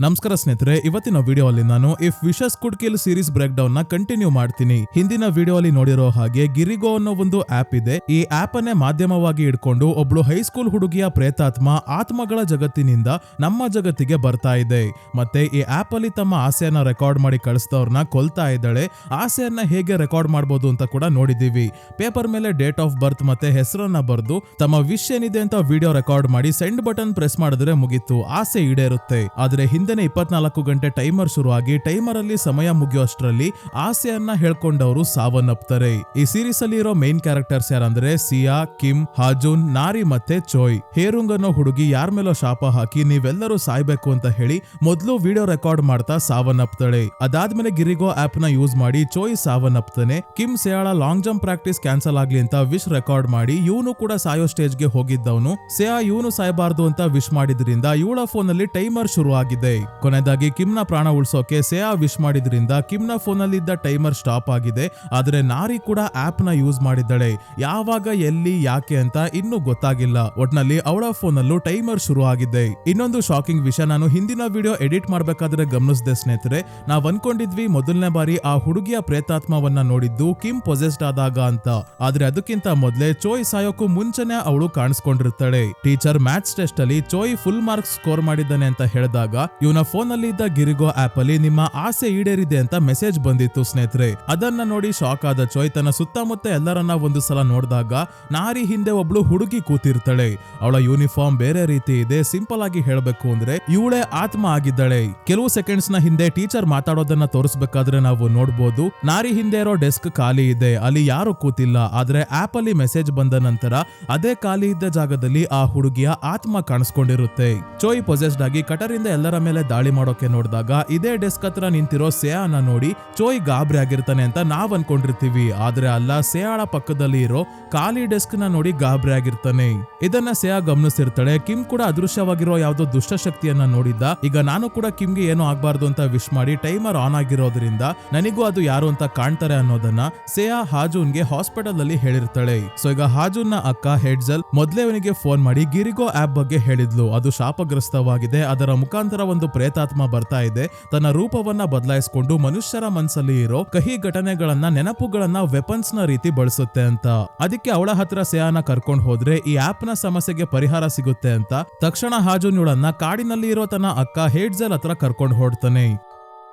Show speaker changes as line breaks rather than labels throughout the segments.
ನಮಸ್ಕಾರ ಸ್ನೇಹಿತರೆ, ಇವತ್ತಿನ ವಿಡಿಯೋ ಅಲ್ಲಿ ನಾನು if wishes could kill series break down ನ ಕಂಟಿನ್ಯೂ ಮಾಡ್ತೀನಿ. ಹಿಂದಿನ ವಿಡಿಯೋ ಅಲ್ಲಿ ನೋಡಿರೋ ಹಾಗೆ ಗಿರಿಗೋ ಅನ್ನೋ ಒಂದು ಆಪ್ ಇದೆ. ಈ ಆಪ್ ಅನ್ನೇ ಮಾಧ್ಯಮವಾಗಿ ಇಟ್ಕೊಂಡು ಒಬ್ಳು ಹೈಸ್ಕೂಲ್ ಹುಡುಗಿಯ ಪ್ರೇತಾತ್ಮ ಆತ್ಮಗಳ ಜಗತ್ತಿನಿಂದ ನಮ್ಮ ಜಗತ್ತಿಗೆ ಬರ್ತಾ ಇದೆ. ಮತ್ತೆ ಈ ಆಪ್ ಅಲ್ಲಿ ತಮ್ಮ ಆಸೆಯನ್ನ ರೆಕಾರ್ಡ್ ಮಾಡಿ ಕಳಿಸಿದವ್ರನ್ನ ಕೊಲ್ತಾ ಇದ್ದಾಳೆ. ಆಸೆಯನ್ನ ಹೇಗೆ ರೆಕಾರ್ಡ್ ಮಾಡಬಹುದು ಅಂತ ಕೂಡ ನೋಡಿದೀವಿ. ಪೇಪರ್ ಮೇಲೆ ಡೇಟ್ ಆಫ್ ಬರ್ತ್ ಮತ್ತೆ ಹೆಸರನ್ನ ಬರೆದು ತಮ್ಮ ವಿಶ್ ಏನಿದೆ ಅಂತ ವಿಡಿಯೋ ರೆಕಾರ್ಡ್ ಮಾಡಿ ಸೆಂಡ್ ಬಟನ್ ಪ್ರೆಸ್ ಮಾಡಿದ್ರೆ ಮುಗೀತು, ಆಸೆ ಈಡೇರುತ್ತೆ. ಆದ್ರೆ ಹಿಂದೆನೆ 24 ಗಂಟೆ ಟೈಮರ್ ಶುರುವಾಗಿ ಟೈಮರ್ ಅಲ್ಲಿ ಸಮಯ ಮುಗಿಯೋಷ್ಟರಲ್ಲಿ ಆಸೆಯನ್ನ ಹೇಳ್ಕೊಂಡವರು ಸಾವನ್ನಪ್ತಾರೆ. ಈ ಸೀರೀಸ್ ಅಲ್ಲಿ ಇರೋ ಮೇನ್ ಕ್ಯಾರೆಕ್ಟರ್ಸ್ ಯಾರಂದ್ರೆ ಸಿಯಾ, ಕಿಮ್, ಹಾಜೂನ್, ನಾರಿ ಮತ್ತೆ ಚೋಯ್. ಹೇರುಂಗ್ ಅನ್ನೋ ಹುಡುಗಿ ಯಾರ ಮೇಲೋ ಶಾಪ ಹಾಕಿ ನೀವೆಲ್ಲರೂ ಸಾಯ್ಬೇಕು ಅಂತ ಹೇಳಿ ಮೊದಲು ವಿಡಿಯೋ ರೆಕಾರ್ಡ್ ಮಾಡ್ತಾ ಸಾವನ್ನಪ್ತಾಳೆ. ಅದಾದ್ಮೇಲೆ ಗಿರಿಗೋ ಆಪ್ ನ ಯೂಸ್ ಮಾಡಿ ಚೋಯ್ ಸಾವನ್ನಪ್ತಾನೆ. ಕಿಮ್ ಸೇಯಾಳ ಲಾಂಗ್ ಜಂಪ್ ಪ್ರಾಕ್ಟೀಸ್ ಕ್ಯಾನ್ಸಲ್ ಆಗ್ಲಿ ಅಂತ ವಿಶ್ ರೆಕಾರ್ಡ್ ಮಾಡಿ ಇವನು ಕೂಡ ಸಾಯೋ ಸ್ಟೇಜ್ ಗೆ ಹೋಗಿದ್ದವನು. ಸೇಯಾ ಇವನು ಸಾಯಬಾರ್ದು ಅಂತ ವಿಶ್ ಮಾಡಿದ್ರಿಂದ ಇವಳ ಫೋನ್ ಅಲ್ಲಿ ಟೈಮರ್ ಶುರು ಆಗಿದೆ. ಕೊನೆಯದಾಗಿ ಕಿಮ್ನ ಪ್ರಾಣ ಉಳಿಸೋಕೆ ಸೇಯಾ ವಿಶ್ ಮಾಡಿದ್ರಿಂದ ಕಿಮ್ನ ಫೋನ್ ಅಲ್ಲಿ ಇದ್ದ ಟೈಮರ್ ಸ್ಟಾಪ್ ಆಗಿದೆ. ಆದ್ರೆ ನಾರಿ ಕೂಡ ಆಪ್ ನ ಯೂಸ್ ಮಾಡಿದ್ದಾಳೆ. ಯಾವಾಗ, ಎಲ್ಲಿ, ಯಾಕೆ ಅಂತ ಇನ್ನೂ ಗೊತ್ತಾಗಿಲ್ಲ. ಒಟ್ನಲ್ಲಿ ಅವಳ ಫೋನ್ ಅಲ್ಲೂ ಟೈಮರ್ ಶುರು ಆಗಿದೆ. ಇನ್ನೊಂದು ಶಾಕಿಂಗ್ ವಿಷಯ ನಾನು ಹಿಂದಿನ ವಿಡಿಯೋ ಎಡಿಟ್ ಮಾಡ್ಬೇಕಾದ್ರೆ ಗಮನಿಸಿದೆ ಸ್ನೇಹಿತರೆ. ನಾವ್ ಅನ್ಕೊಂಡಿದ್ವಿ ಮೊದಲನೇ ಬಾರಿ ಆ ಹುಡುಗಿಯ ಪ್ರೇತಾತ್ಮವನ್ನ ನೋಡಿದ್ದು ಕಿಮ್ ಪೊಸೆಸ್ಡ್ ಆದಾಗ ಅಂತ. ಆದ್ರೆ ಅದಕ್ಕಿಂತ ಮೊದಲೇ ಚೋಯ್ ಸಾಯೋಕ್ಕೂ ಮುಂಚೆನೆ ಅವಳು ಕಾಣಿಸ್ಕೊಂಡಿರ್ತಾಳೆ. ಟೀಚರ್ ಮ್ಯಾಥ್ಸ್ ಟೆಸ್ಟ್ ಅಲ್ಲಿ ಚೋಯ್ ಫುಲ್ ಮಾರ್ಕ್ಸ್ ಸ್ಕೋರ್ ಮಾಡಿದ್ದಾನೆ ಅಂತ ಹೇಳಿದಾಗ ಇವನ ಫೋನ್ ಅಲ್ಲಿ ಇದ್ದ ಗಿರಿಗೋ ಆಪ್ ಅಲ್ಲಿ ನಿಮ್ಮ ಆಸೆ ಈಡೇರಿದೆ ಅಂತ ಮೆಸೇಜ್ ಬಂದಿತ್ತು ಸ್ನೇಹಿತರೆ. ಅದನ್ನ ನೋಡಿ ಶಾಕ್ ಆದ ಚೋಯ್ ತನ್ನ ಸುತ್ತಮುತ್ತ ಎಲ್ಲರನ್ನ ಒಂದು ಸಲ ನೋಡಿದಾಗ ನಾರಿ ಹಿಂದೆ ಒಬ್ಳು ಹುಡುಗಿ ಕೂತಿರ್ತಾಳೆ. ಅವಳ ಯೂನಿಫಾರ್ಮ್ ಬೇರೆ ರೀತಿ ಇದೆ. ಸಿಂಪಲ್ ಆಗಿ ಹೇಳ್ಬೇಕು ಅಂದ್ರೆ ಇವಳೇ ಆತ್ಮ ಆಗಿದ್ದಾಳೆ. ಕೆಲವು ಸೆಕೆಂಡ್ಸ್ ನ ಹಿಂದೆ ಟೀಚರ್ ಮಾತಾಡೋದನ್ನ ತೋರಿಸಬೇಕಾದ್ರೆ ನಾವು ನೋಡ್ಬೋದು ನಾರಿ ಹಿಂದೆ ಇರೋ ಡೆಸ್ಕ್ ಖಾಲಿ ಇದೆ, ಅಲ್ಲಿ ಯಾರು ಕೂತಿಲ್ಲ. ಆದ್ರೆ ಆಪ್ ಅಲ್ಲಿ ಮೆಸೇಜ್ ಬಂದ ನಂತರ ಅದೇ ಖಾಲಿ ಇದ್ದ ಜಾಗದಲ್ಲಿ ಆ ಹುಡುಗಿಯ ಆತ್ಮ ಕಾಣಿಸ್ಕೊಂಡಿರುತ್ತೆ. ಚೋಯ್ ಪೊಸೆಸ್ಡ್ ಆಗಿ ಕಟರಿಂದ ಎಲ್ಲರ ಮೇಲೆ ದಾಳಿ ಮಾಡೋಕೆ ನೋಡಿದಾಗ ಇದೇ ಡೆಸ್ಕ್ ಹತ್ರ ನಿಂತಿರೋ ಸೇಯಾನ ನೋಡಿ ಚೋಯ್ ಗಾಬರಿ ಆಗಿರ್ತಾನೆ ಅಂತ ನಾವ್ ಅನ್ಕೊಂಡಿರ್ತೀವಿ. ಆದ್ರೆ ಅಲ್ಲ, ಸೇಯಾಳ ಪಕ್ಕದಲ್ಲಿ ಇರೋ ಖಾಲಿ ಡೆಸ್ಕ್ ನ ನೋಡಿ ಗಾಬರಿ ಆಗಿರ್ತಾನೆ. ಇದನ್ನ ಸೇಯಾ ಗಮನಿಸಿರ್ತಾಳೆ. ಕಿಮ್ ಕೂಡ ಅದೃಶ್ಯವಾಗಿರೋ ಯಾವ್ದೋ ದುಷ್ಟಶಕ್ತಿಯನ್ನ ನೋಡಿದ್ದ. ಈಗ ನಾನು ಕೂಡ ಕಿಮ್ಗೆ ಏನೋ ಆಗ್ಬಾರ್ದು ಅಂತ ವಿಶ್ ಮಾಡಿ ಟೈಮರ್ ಆನ್ ಆಗಿರೋದ್ರಿಂದ ನನಗೂ ಅದು ಯಾರು ಅಂತ ಕಾಣ್ತಾರೆ ಅನ್ನೋದನ್ನ ಸೇಯಾ ಹಾಜೂನ್ಗೆ ಹಾಸ್ಪಿಟಲ್ ಅಲ್ಲಿ ಹೇಳಿರ್ತಾಳೆ. ಸೊ ಈಗ ಹಾಜೂನ್ ನ ಅಕ್ಕ ಹೆಡ್ಜಲ್ ಮೊದ್ಲೇ ಅವನಿಗೆ ಫೋನ್ ಮಾಡಿ ಗಿರಿಗೋ ಆಪ್ ಬಗ್ಗೆ ಹೇಳಿದ್ಲು. ಅದು ಶಾಪಗ್ರಸ್ತವಾಗಿದೆ, ಅದರ ಮುಖಾಂತರ ಒಂದು ಪ್ರೇತಾತ್ಮ ಬರ್ತಾ ಇದೆ. ತನ್ನ ರೂಪವನ್ನ ಬದಲಾಯಿಸಿಕೊಂಡು ಮನುಷ್ಯರ ಮನಸ್ಸಲ್ಲಿ ಇರೋ ಕಹಿ ಘಟನೆಗಳನ್ನ, ನೆನಪುಗಳನ್ನ ವೆಪನ್ಸ್ ನ ರೀತಿ ಬಳಸುತ್ತೆ ಅಂತ. ಅದಕ್ಕೆ ಅವಳ ಹತ್ರ ಸೇಯಾನ ಕರ್ಕೊಂಡು ಹೋದ್ರೆ ಈ ಆಪ್ ನ ಸಮಸ್ಯೆಗೆ ಪರಿಹಾರ ಸಿಗುತ್ತೆ ಅಂತ ತಕ್ಷಣ ಹಾಜೂನ್ ಇವಳನ್ನ ಕಾಡಿನಲ್ಲಿ ಇರೋ ತನ್ನ ಅಕ್ಕ ಹೇಡ್ಜಲ್ ಹತ್ರ ಕರ್ಕೊಂಡು ಹೊಡ್ತಾನೆ.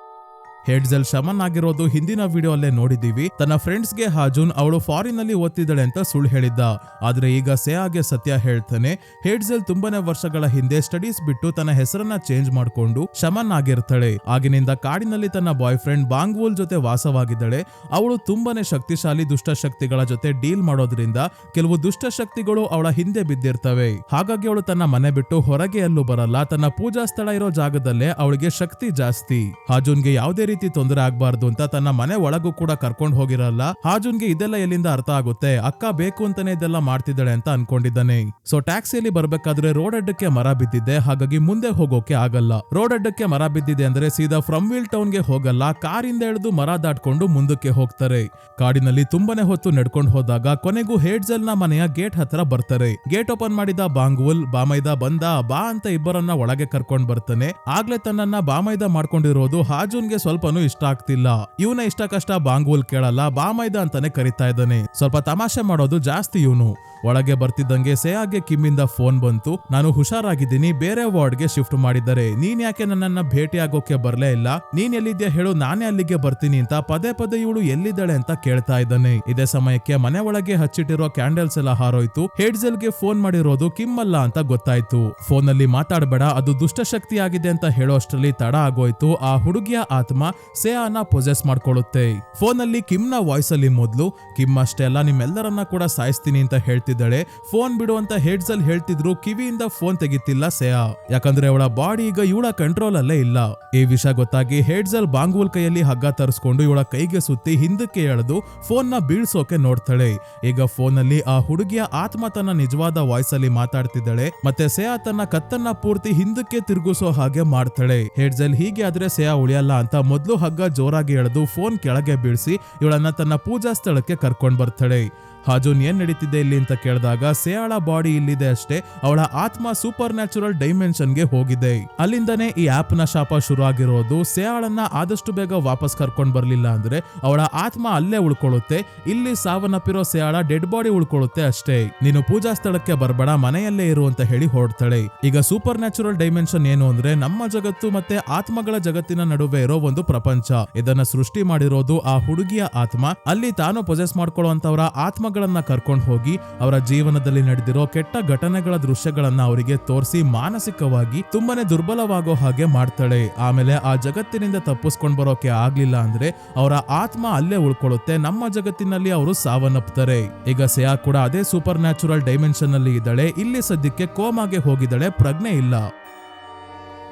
ಹೆಡ್ಜಲ್ ಶಮನ್ ಆಗಿರೋದು ಹಿಂದಿನ ವಿಡಿಯೋ ಅಲ್ಲೇ ನೋಡಿದೀವಿ. ತನ್ನ ಫ್ರೆಂಡ್ಸ್ ಗೆ ಹಾಜೂನ್ ಅವಳು ಫಾರಿನ್ ಅಲ್ಲಿ ಓದ್ತಿದ್ದಾಳೆ ಅಂತ ಸುಳ್ಳು ಹೇಳಿದ್ದ. ಆದ್ರೆ ಈಗ ಸೇಯಾಗೆ ಸತ್ಯ ಹೇಳ್ತಾನೆ. ಹೆಡ್ಜಲ್ ತುಂಬಾನೇ ವರ್ಷಗಳ ಹಿಂದೆ ಸ್ಟಡೀಸ್ ಬಿಟ್ಟು ತನ್ನ ಹೆಸರನ್ನ ಚೇಂಜ್ ಮಾಡ್ಕೊಂಡು ಶಮನ್ ಆಗಿರ್ತಾಳೆ. ಆಗಿನಿಂದ ಕಾಡಿನಲ್ಲಿ ತನ್ನ ಬಾಯ್ ಫ್ರೆಂಡ್ ಬಾಂಗ್ವೂಲ್ ಜೊತೆ ವಾಸವಾಗಿದ್ದಾಳೆ. ಅವಳು ತುಂಬಾನೇ ಶಕ್ತಿಶಾಲಿ ದುಷ್ಟಶಕ್ತಿಗಳ ಜೊತೆ ಡೀಲ್ ಮಾಡೋದ್ರಿಂದ ಕೆಲವು ದುಷ್ಟಶಕ್ತಿಗಳು ಅವಳ ಹಿಂದೆ ಬಿದ್ದಿರ್ತವೆ. ಹಾಗಾಗಿ ಅವಳು ತನ್ನ ಮನೆ ಬಿಟ್ಟು ಹೊರಗೆ ಎಲ್ಲೂ ಬರಲ್ಲ. ತನ್ನ ಪೂಜಾ ಸ್ಥಳ ಇರೋ ಜಾಗದಲ್ಲೇ ಅವಳಿಗೆ ಶಕ್ತಿ ಜಾಸ್ತಿ. ಹಾಜೂನ್ಗೆ ಯಾವುದೇ ರೀತಿ ತೊಂದರೆ ಆಗ್ಬಾರ್ದು ಅಂತ ತನ್ನ ಮನೆ ಒಳಗೂ ಕೂಡ ಕರ್ಕೊಂಡು ಹೋಗಿರಲ್ಲ. ಹಾಜೂನ್ಗೆ ಇದೆಲ್ಲ ಎಲ್ಲಿಂದ ಅರ್ಥ ಆಗುತ್ತೆ, ಅಕ್ಕ ಬೇಕು ಅಂತಾನೆ ಇದೆಲ್ಲ ಮಾಡ್ತಿದ್ದಾಳೆ ಅಂತ ಅನ್ಕೊಂಡಿದ್ದಾನೆ. ಸೊ ಟ್ಯಾಕ್ಸಿಯಲ್ಲಿ ಬರ್ಬೇಕಾದ್ರೆ ರೋಡ್ ಅಡ್ಡಕ್ಕೆ ಮರ ಬಿದ್ದಿದೆ, ಹಾಗಾಗಿ ಮುಂದೆ ಹೋಗೋಕೆ ಆಗಲ್ಲ. ರೋಡ್ ಅಡ್ಡಕ್ಕೆ ಮರ ಬಿದ್ದಿದೆ ಅಂದ್ರೆ ಸೀದಾ ಫ್ರಮ್ವಿಲ್ ಟೌನ್ ಗೆ ಹೋಗಲ್ಲ, ಕಾರಿಂದ ಎಳೆದು ಮರ ದಾಟ್ಕೊಂಡು ಮುಂದಕ್ಕೆ ಹೋಗ್ತಾರೆ. ಕಾಡಿನಲ್ಲಿ ತುಂಬಾನೇ ಹೊತ್ತು ನಡ್ಕೊಂಡು ಹೋದಾಗ ಕೊನೆಗೂ ಹೇಡ್ಜಲ್ ನ ಮನೆಯ ಗೇಟ್ ಹತ್ರ ಬರ್ತಾರೆ. ಗೇಟ್ ಓಪನ್ ಮಾಡಿದ ಬಾಂಗ್ವುಲ್ ಬಾಮೈದ ಬಂದ ಬಾ ಅಂತ ಇಬ್ಬರನ್ನ ಒಳಗೆ ಕರ್ಕೊಂಡ್ ಬರ್ತಾನೆ. ಆಗ್ಲೇ ತನ್ನನ್ನ ಬಾಮೈದ ಮಾಡ್ಕೊಂಡಿರೋದು ಹಾಜೂನ್ಗೆ ಸ್ವಲ್ಪನೂ ಇಷ್ಟ ಆಗ್ತಿಲ್ಲ. ಇವನ ಇಷ್ಟ ಕಷ್ಟ ಬಾಂಗ್ವುಲ್ ಕೇಳಲ್ಲ, ಬಾಮೈದ ಅಂತಾನೆ ಕರಿತಾ ಇದ್ದಾನೆ. ಸ್ವಲ್ಪ ತಮಾಷೆ ಮಾಡೋದು ಜಾಸ್ತಿ ಇವನು. ಒಳಗೆ ಬರ್ತಿದ್ದಂಗೆ ಸೇಯಾಗೆ ಕಿಮ್ಮಿಂದ ಫೋನ್ ಬಂತು. ನಾನು ಹುಷಾರಾಗಿದ್ದೀನಿ, ಬೇರೆ ವಾರ್ಡ್ ಗೆ ಶಿಫ್ಟ್ ಮಾಡಿದ್ದಾರೆ. ನೀನ್ ಯಾಕೆ ನನ್ನನ್ನ ಭೇಟಿ ಆಗೋಕೆ ಬರ್ಲೇ ಇಲ್ಲ? ನೀನ್ ಎಲ್ಲಿದ್ಯಾ ಹೇಳು, ನಾನೇ ಅಲ್ಲಿಗೆ ಬರ್ತೀನಿ ಅಂತ ಪದೇ ಪದೇ ಇವಳು ಎಲ್ಲಿದ್ದಾಳೆ ಅಂತ ಕೇಳ್ತಾ ಇದ್ದಾನೆ. ಇದೇ ಸಮಯಕ್ಕೆ ಮನೆ ಒಳಗೆ ಹಚ್ಚಿಟ್ಟಿರೋ ಕ್ಯಾಂಡಲ್ಸ್ ಎಲ್ಲ ಹಾರೋಯ್ತು. ಹೆಡ್ಜಲ್ ಗೆ ಫೋನ್ ಮಾಡಿರೋದು ಕಿಮ್ ಅಲ್ಲ ಅಂತ ಗೊತ್ತಾಯ್ತು. ಫೋನ್ ಅಲ್ಲಿ ಮಾತಾಡಬೇಡ, ಅದು ದುಷ್ಟಶಕ್ತಿ ಆಗಿದೆ ಅಂತ ಹೇಳೋ ಅಷ್ಟರಲ್ಲಿ ತಡ ಆಗೋಯ್ತು. ಆ ಹುಡುಗಿಯ ಆತ್ಮ ಸೇಯಾನ ಪೊಸೆಸ್ ಮಾಡ್ಕೊಳ್ಳುತ್ತೆ. ಫೋನ್ ಅಲ್ಲಿ ಕಿಮ್ ನ ವಾಯ್ಸ್ ಅಲ್ಲಿ ಮೊದ್ಲು ಕಿಮ್ ಅಷ್ಟೇ ಅಲ್ಲ ನಿಮ್ಮೆಲ್ಲರನ್ನ ಕೂಡ ಸಾಯಿಸ್ತೀನಿ ಅಂತ ಹೇಳ್ತಿದ್ದಾಳೆ. ಫೋನ್ ಬಿಡು ಅಂತ ಹೆಡ್ಜಲ್ ಹೇಳ್ತಿದ್ರು. ಕಿವಿಯಿಂದ ಫೋನ್ ತೆಗಿತಿಲ್ಲ ಸೇಯಾ, ಯಾಕಂದ್ರೆ ಅವಳ ಬಾಡಿ ಈಗ ಇವಳ ಕಂಟ್ರೋಲ್ ಅಲ್ಲೇ ಇಲ್ಲ. ಈ ವಿಷಯ ಗೊತ್ತಾಗಿ ಹೆಡ್ಜಲ್ ಬಾಂಗ್ವುಲ್ ಕೈಯಲ್ಲಿ ಹಗ್ಗ ತರಿಸ್ಕೊಂಡು ಇವಳ ಕೈಗೆ ಸುತ್ತಿ ಹಿಂದಕ್ಕೆ ಎಳೆದು ಫೋನ್ ನ ಬೀಳ್ಸೋಕೆ ನೋಡ್ತಾಳೆ. ಈಗ ಫೋನ್ ಅಲ್ಲಿ ಆ ಹುಡುಗಿಯ ಆತ್ಮ ತನ್ನ ನಿಜವಾದ ವಾಯ್ಸ್ ಅಲ್ಲಿ ಮಾತಾಡ್ತಿದ್ದಾಳೆ. ಮತ್ತೆ ಸೇಯಾ ತನ್ನ ಕತ್ತನ್ನ ಪೂರ್ತಿ ಹಿಂದಕ್ಕೆ ತಿರುಗಿಸೋ ಹಾಗೆ ಮಾಡ್ತಾಳೆ. ಹೆಡ್ಜಲ್ ಹೀಗೆ ಆದ್ರೆ ಸೇಯಾ ಉಳಿಯಲ್ಲ ಅಂತ ಮೊದಲು ಹಗ್ಗ ಜೋರಾಗಿ ಎಳೆದು ಫೋನ್ ಕೆಳಗೆ ಬೀಳಿಸಿ ಇವಳನ್ನ ತನ್ನ ಪೂಜಾ ಸ್ಥಳಕ್ಕೆ ಕರ್ಕೊಂಡ್ ಬರ್ತಾಳೆ. ಹಾಜುನ್ ಏನ್ ನಡೀತಿದೆ ಇಲ್ಲಿ ಅಂತ ಕೇಳಿದಾಗ ಸೇಯಾಳ ಬಾಡಿ ಇಲ್ಲಿದೆ ಅಷ್ಟೇ, ಅವಳ ಆತ್ಮ ಸೂಪರ್ ನ್ಯಾಚುರಲ್ ಡೈಮೆನ್ಷನ್ಗೆ ಹೋಗಿದೆ. ಅಲ್ಲಿಂದನೇ ಈ ಆಪ್ ನ ಶಾಪ ಶುರು ಆಗಿರೋದು. ಸೇಯಾಳನ್ನ ಆದಷ್ಟು ಬೇಗ ವಾಪಸ್ ಕರ್ಕೊಂಡ್ ಬರ್ಲಿಲ್ಲ ಅಂದ್ರೆ ಅವಳ ಆತ್ಮ ಅಲ್ಲೇ ಉಳ್ಕೊಳ್ಳುತ್ತೆ. ಇಲ್ಲಿ ಸಾವನ್ನಪ್ಪಿರೋ ಸೇಯಾಳ ಡೆಡ್ ಬಾಡಿ ಉಳ್ಕೊಳ್ಳುತ್ತೆ ಅಷ್ಟೇ. ನೀನು ಪೂಜಾ ಸ್ಥಳಕ್ಕೆ ಬರ್ಬೇಡ, ಮನೆಯಲ್ಲೇ ಇರು ಅಂತ ಹೇಳಿ ಹೊರಡ್ತಾಳೆ. ಈಗ ಸೂಪರ್ ನ್ಯಾಚುರಲ್ ಡೈಮೆನ್ಷನ್ ಏನು ಅಂದ್ರೆ ನಮ್ಮ ಜಗತ್ತು ಮತ್ತೆ ಆತ್ಮಗಳ ಜಗತ್ತಿನ ನಡುವೆ ಇರೋ ಒಂದು ಪ್ರಪಂಚ. ಇದನ್ನ ಸೃಷ್ಟಿ ಮಾಡಿರೋದು ಆ ಹುಡುಗಿಯ ಆತ್ಮ. ಅಲ್ಲಿ ತಾನು ಪೊಸೆಸ್ ಮಾಡ್ಕೊಳ್ಳುವಂತವರ ಆತ್ಮ ಕರ್ಕೊಂಡು ಹೋಗಿ ಅವರ ಜೀವನದಲ್ಲಿ ನಡೆದಿರೋ ಕೆಟ್ಟ ಘಟನೆಗಳ ದೃಶ್ಯಗಳನ್ನ ಅವರಿಗೆ ತೋರಿಸಿ ಮಾನಸಿಕವಾಗಿ ತುಂಬಾನೇ ದುರ್ಬಲವಾಗೋ ಹಾಗೆ ಮಾಡ್ತಾಳೆ. ಆಮೇಲೆ ಆ ಜಗತ್ತಿನಿಂದ ತಪ್ಪಿಸ್ಕೊಂಡ್ ಬರೋಕೆ ಆಗ್ಲಿಲ್ಲ ಅಂದ್ರೆ ಅವರ ಆತ್ಮ ಅಲ್ಲೇ ಉಳ್ಕೊಳ್ಳುತ್ತೆ. ನಮ್ಮ ಜಗತ್ತಿನಲ್ಲಿ ಅವರು ಸಾವನ್ನಪ್ತಾರೆ. ಈಗ ಸೇಯಾ ಕೂಡ ಅದೇ ಸೂಪರ್ ನ್ಯಾಚುರಲ್ ಡೈಮೆನ್ಷನ್ ಅಲ್ಲಿ ಇದ್ದಾಳೆ. ಇಲ್ಲಿ ಸದ್ಯಕ್ಕೆ ಕೋಮಾಗೆ ಹೋಗಿದ್ದಾಳೆ, ಪ್ರಜ್ಞೆ ಇಲ್ಲ.